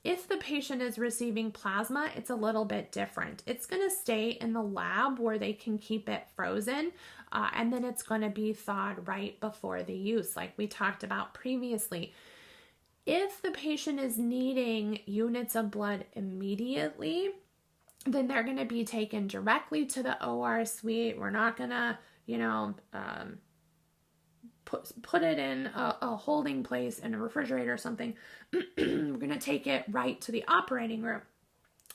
A: If the patient is receiving plasma, it's a little bit different. It's going to stay in the lab where they can keep it frozen, and then it's going to be thawed right before the use, like we talked about previously. If the patient is needing units of blood immediately, then they're going to be taken directly to the OR suite. We're not going to, put it in a holding place in a refrigerator or something. We're going to take it right to the operating room.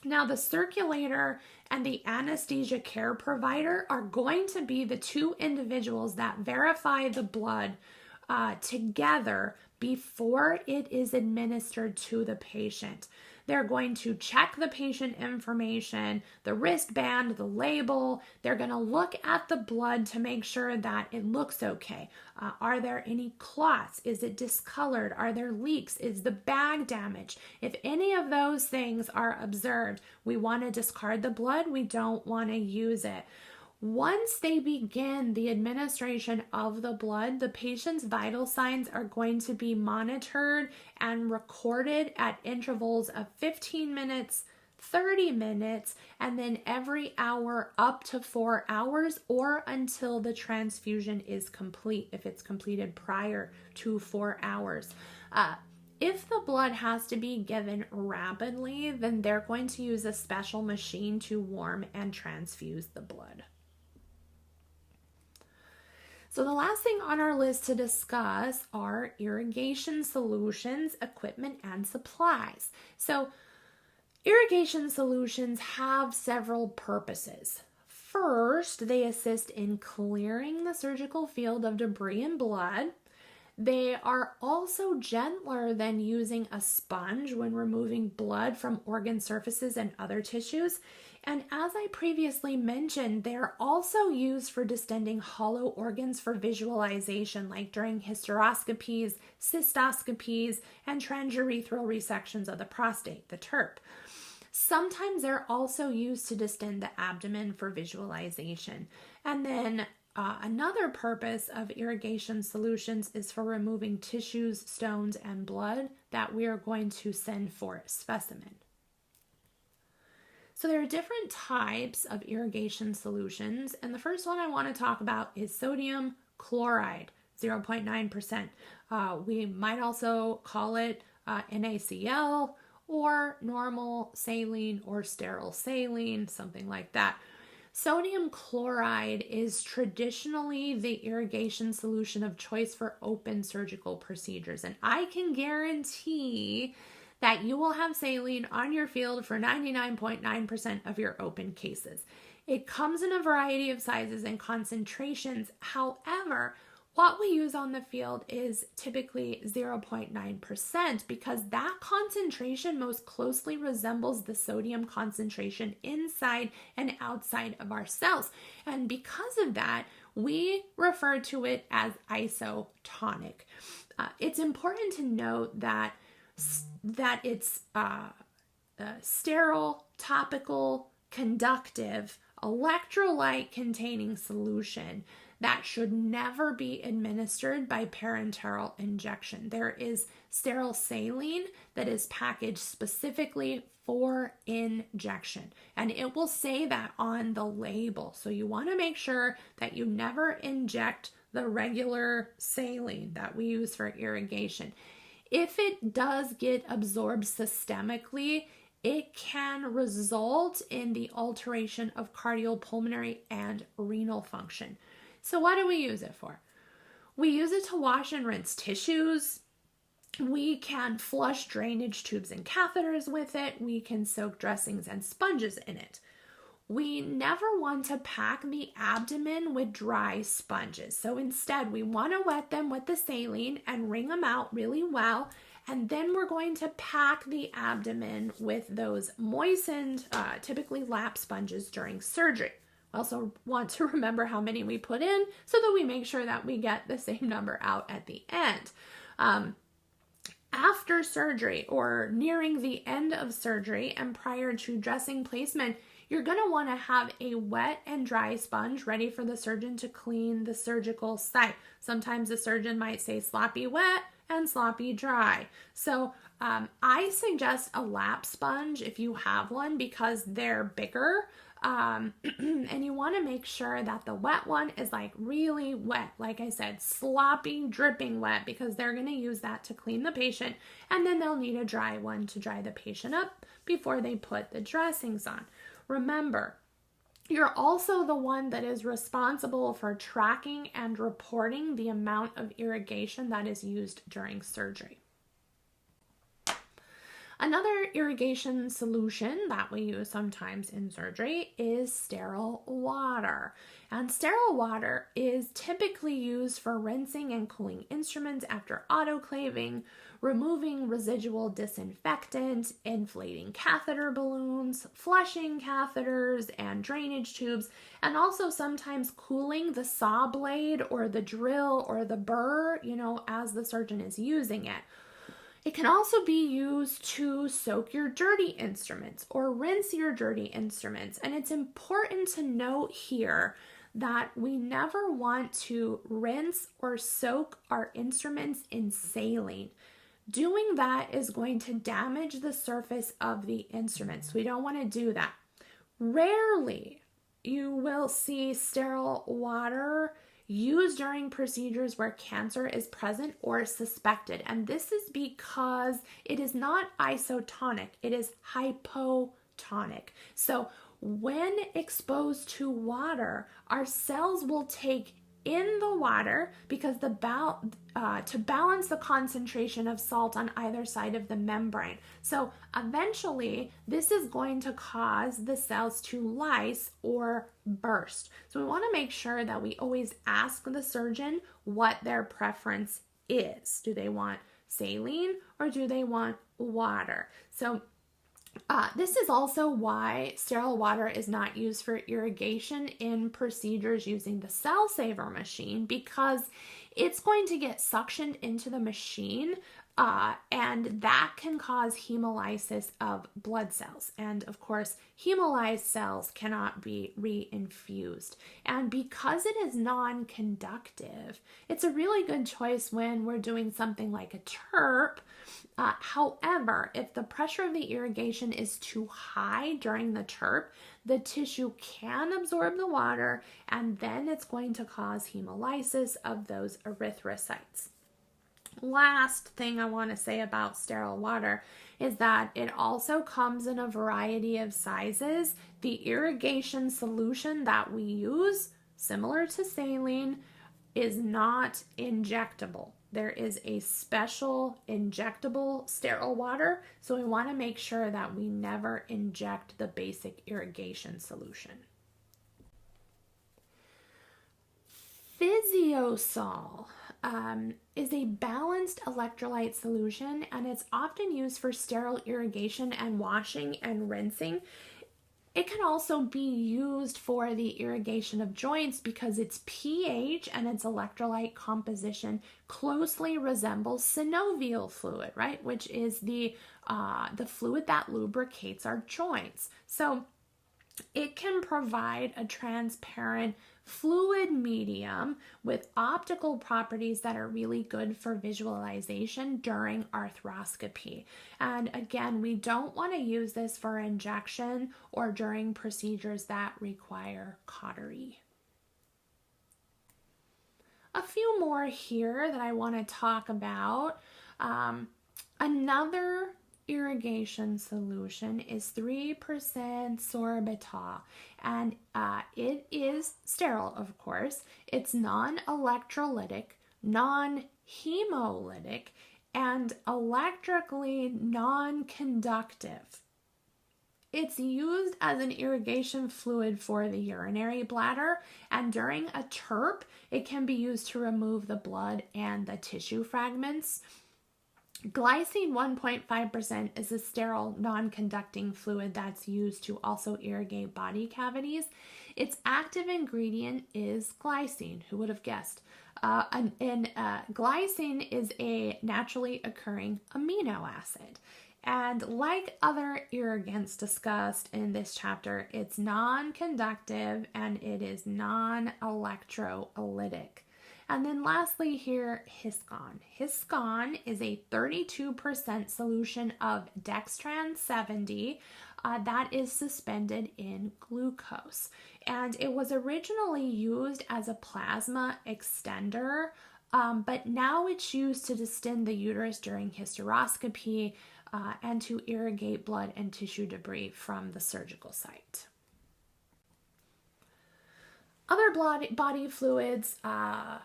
A: Now, the circulator and the anesthesia care provider are going to be the two individuals that verify the blood together before it is administered to the patient. They're going to check the patient information, the wristband, the label. They're going to look at the blood to make sure that it looks okay. Are there any clots? Is it discolored? Are there leaks? Is the bag damaged? If any of those things are observed, we want to discard the blood. We don't want to use it. Once they begin the administration of the blood, the patient's vital signs are going to be monitored and recorded at intervals of 15 minutes, 30 minutes, and then every hour up to 4 hours or until the transfusion is complete, if it's completed prior to 4 hours. If the blood has to be given rapidly, then they're going to use a special machine to warm and transfuse the blood. So the last thing on our list to discuss are irrigation solutions, equipment, and supplies. So irrigation solutions have several purposes. First, they assist in clearing the surgical field of debris and blood. They are also gentler than using a sponge when removing blood from organ surfaces and other tissues. And as I previously mentioned, they're also used for distending hollow organs for visualization, like during hysteroscopies, cystoscopies, and transurethral resections of the prostate, the TURP. Sometimes they're also used to distend the abdomen for visualization. And then another purpose of irrigation solutions is for removing tissues, stones, and blood that we are going to send for a specimen. So there are different types of irrigation solutions, and the first one I want to talk about is sodium chloride, 0.9%. We might also call it NaCl or normal saline or sterile saline, something like that. Sodium chloride is traditionally the irrigation solution of choice for open surgical procedures, and I can guarantee that you will have saline on your field for 99.9% of your open cases. It comes in a variety of sizes and concentrations. However, what we use on the field is typically 0.9% because that concentration most closely resembles the sodium concentration inside and outside of our cells. And because of that, we refer to it as isotonic. It's important to note that it's sterile, topical, conductive, electrolyte containing solution that should never be administered by parenteral injection. There is sterile saline that is packaged specifically for injection, and it will say that on the label. So you want to make sure that you never inject the regular saline that we use for irrigation. If it does get absorbed systemically, it can result in the alteration of cardiopulmonary and renal function. So what do we use it for? We use it to wash and rinse tissues. We can flush drainage tubes and catheters with it. We can soak dressings and sponges in it. We never want to pack the abdomen with dry sponges. So instead, we want to wet them with the saline and wring them out really well. And then we're going to pack the abdomen with those moistened, typically lap sponges during surgery. We also want to remember how many we put in so that we make sure that we get the same number out at the end. After surgery or nearing the end of surgery and prior to dressing placement, you're going to want to have a wet and dry sponge ready for the surgeon to clean the surgical site. Sometimes the surgeon might say sloppy wet and sloppy dry. So I suggest a lap sponge if you have one because they're bigger. And you want to make sure that the wet one is like really wet. Like I said, sloppy, dripping wet because they're going to use that to clean the patient. And then they'll need a dry one to dry the patient up before they put the dressings on. Remember, You're also the one that is responsible for tracking and reporting the amount of irrigation that is used during surgery. Another irrigation solution that we use sometimes in surgery is sterile water. And sterile water is typically used for rinsing and cooling instruments after autoclaving, removing residual disinfectant, inflating catheter balloons, flushing catheters and drainage tubes, and also sometimes cooling the saw blade or the drill or the burr, as the surgeon is using it. It can also be used to soak your dirty instruments or rinse your dirty instruments. And it's important to note here that we never want to rinse or soak our instruments in saline. Doing that is going to damage the surface of the instruments. We don't want to do that. Rarely you will see sterile water used during procedures where cancer is present or suspected. And this is because it is not isotonic, it is hypotonic. So when exposed to water, our cells will take in the water because to balance the concentration of salt on either side of the membrane. So eventually this is going to cause the cells to lyse or burst. So we want to make sure that we always ask the surgeon what their preference is. Do they want saline or do they want water? So this is also why sterile water is not used for irrigation in procedures using the cell saver machine, because it's going to get suctioned into the machine and that can cause hemolysis of blood cells. And of course, hemolyzed cells cannot be reinfused. And because it is non-conductive, it's a really good choice when we're doing something like a TURP. However, if the pressure of the irrigation is too high during the TURP, the tissue can absorb the water and then it's going to cause hemolysis of those erythrocytes. Last thing I want to say about sterile water is that it also comes in a variety of sizes. The irrigation solution that we use, similar to saline, is not injectable. There is a special injectable sterile water, so we want to make sure that we never inject the basic irrigation solution. Physiosol is a balanced electrolyte solution, and it's often used for sterile irrigation and washing and rinsing. It can also be used for the irrigation of joints because its pH and its electrolyte composition closely resembles synovial fluid, right? Which is the fluid that lubricates our joints. So it can provide a transparent fluid medium with optical properties that are really good for visualization during arthroscopy. And again, we don't want to use this for injection or during procedures that require cautery. A few more here that I want to talk about. Another irrigation solution is 3% sorbitol, and it is sterile, of course. It's non-electrolytic, non-hemolytic, and electrically non-conductive. It's used as an irrigation fluid for the urinary bladder, and during a TURP, it can be used to remove the blood and the tissue fragments. Glycine 1.5% is a sterile, non-conducting fluid that's used to also irrigate body cavities. Its active ingredient is glycine. Who would have guessed? Glycine is a naturally occurring amino acid. And like other irrigants discussed in this chapter, it's non-conductive and it is non-electrolytic. And then lastly here, Hiscon. Hiscon is a 32% solution of dextran 70 that is suspended in glucose. And it was originally used as a plasma extender, but now it's used to distend the uterus during hysteroscopy and to irrigate blood and tissue debris from the surgical site. Other body fluids are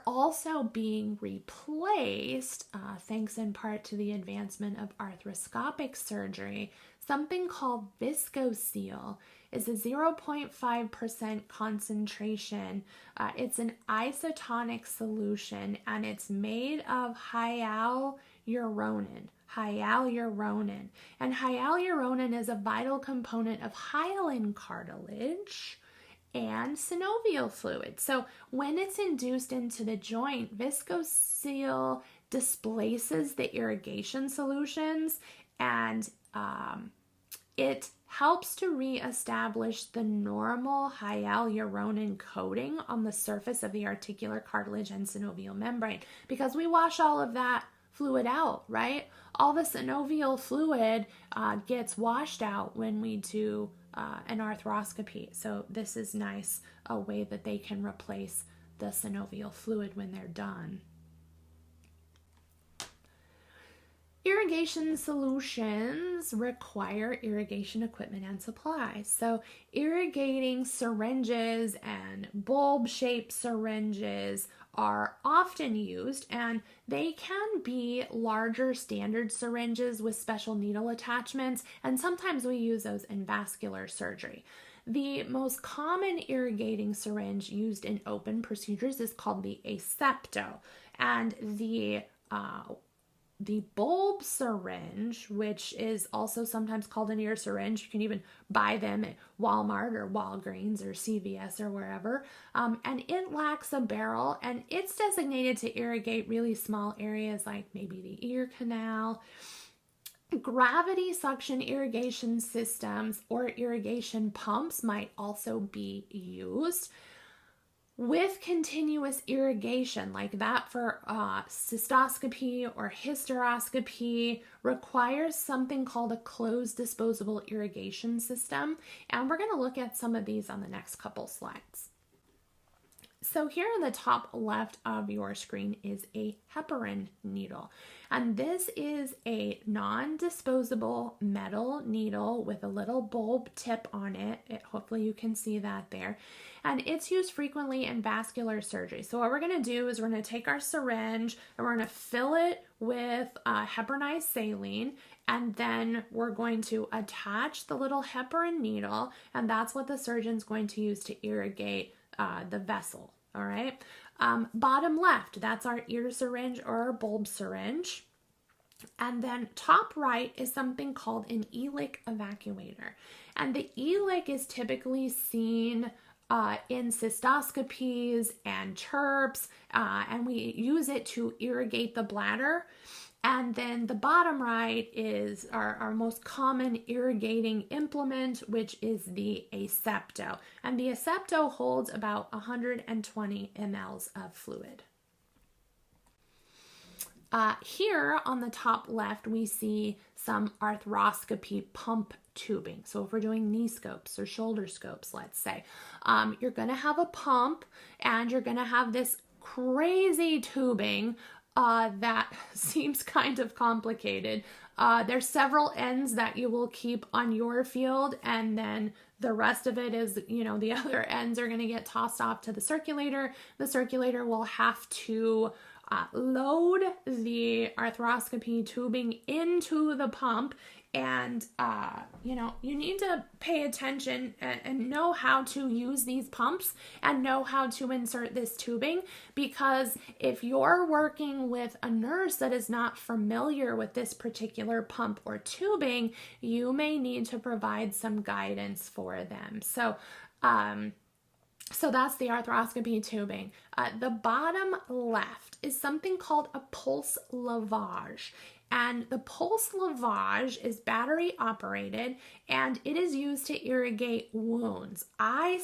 A: also being replaced, thanks in part to the advancement of arthroscopic surgery. Something called ViscoSeal is a 0.5% concentration. It's an isotonic solution, and it's made of hyaluronan. And hyaluronan is a vital component of hyaline cartilage and synovial fluid. So when it's induced into the joint, ViscoSeal displaces the irrigation solutions, and it helps to reestablish the normal hyaluronan coating on the surface of the articular cartilage and synovial membrane, because we wash all of that fluid out, right? All the synovial fluid gets washed out when we do an arthroscopy. So this is nice, a way that they can replace the synovial fluid when they're done. Irrigation solutions require irrigation equipment and supplies. So irrigating syringes and bulb-shaped syringes are often used, and they can be larger standard syringes with special needle attachments, and sometimes we use those in vascular surgery. The most common irrigating syringe used in open procedures is called the asepto, and the bulb syringe, which is also sometimes called an ear syringe, you can even buy them at Walmart or Walgreens or CVS or wherever, and it lacks a barrel, and it's designated to irrigate really small areas like maybe the ear canal. Gravity suction irrigation systems or irrigation pumps might also be used. With continuous irrigation, like that for cystoscopy or hysteroscopy, requires something called a closed disposable irrigation system. And we're going to look at some of these on the next couple slides. So here in the top left of your screen is a heparin needle. And this is a non-disposable metal needle with a little bulb tip on it. Hopefully you can see that there. And it's used frequently in vascular surgery. So what we're going to do is we're going to take our syringe and we're going to fill it with heparinized saline, and then we're going to attach the little heparin needle, and that's what the surgeon's going to use to irrigate the vessel. All right. Bottom left, that's our ear syringe or our bulb syringe. And then top right is something called an ilic evacuator. And the ilic is typically seen in cystoscopies and chirps, and we use it to irrigate the bladder. And then the bottom right is our most common irrigating implement, which is the asepto. And the asepto holds about 120 mLs of fluid. Here on the top left, we see some arthroscopy pump tubing. So if we're doing knee scopes or shoulder scopes, let's say, you're going to have a pump and you're going to have this crazy tubing that seems kind of complicated. There's several ends that you will keep on your field, and then the rest of it is, the other ends are going to get tossed off to the circulator. The circulator will have to load the arthroscopy tubing into the pump, and you need to pay attention and know how to use these pumps and know how to insert this tubing, because if you're working with a nurse that is not familiar with this particular pump or tubing, you may need to provide some guidance for them. So that's the arthroscopy tubing. The bottom left is something called a pulse lavage. And the pulse lavage is battery operated, and it is used to irrigate wounds. I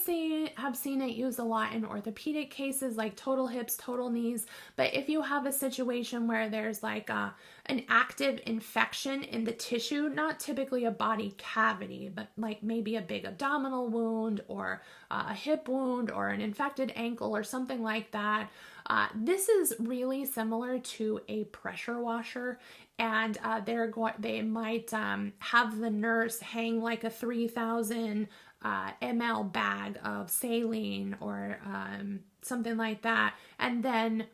A: have seen it used a lot in orthopedic cases like total hips, total knees. But if you have a situation where there's like an active infection in the tissue, not typically a body cavity, but like maybe a big abdominal wound or a hip wound or an infected ankle or something like that, this is really similar to a pressure washer. And they might have the nurse hang like a 3,000 ml bag of saline or something like that, and then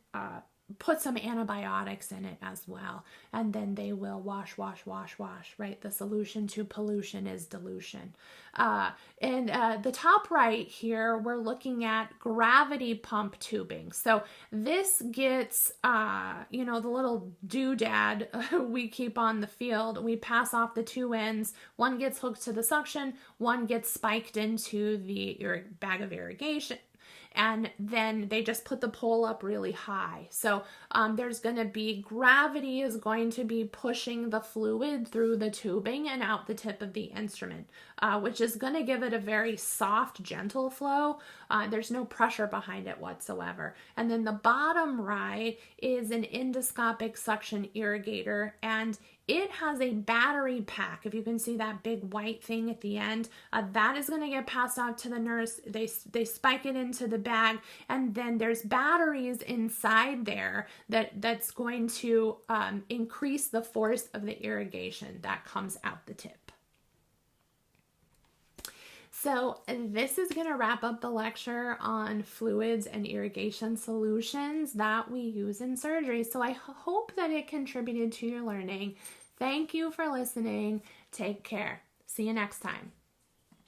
A: put some antibiotics in it as well. And then they will wash, right? The solution to pollution is dilution. And the top right here, we're looking at gravity pump tubing. So this gets, the little doodad we keep on the field. We pass off the two ends. One gets hooked to the suction, one gets spiked into the bag of irrigation. And then they just put the pole up really high. So there's going to be, gravity is going to be pushing the fluid through the tubing and out the tip of the instrument, which is going to give it a very soft, gentle flow. There's no pressure behind it whatsoever. And then the bottom right is an endoscopic suction irrigator, and it has a battery pack. If you can see that big white thing at the end, that is going to get passed out to the nurse. They spike it into the bag, and then there's batteries inside there that's going to increase the force of the irrigation that comes out the tip. So this is going to wrap up the lecture on fluids and irrigation solutions that we use in surgery. So I hope that it contributed to your learning. Thank you for listening. Take care. See you next time.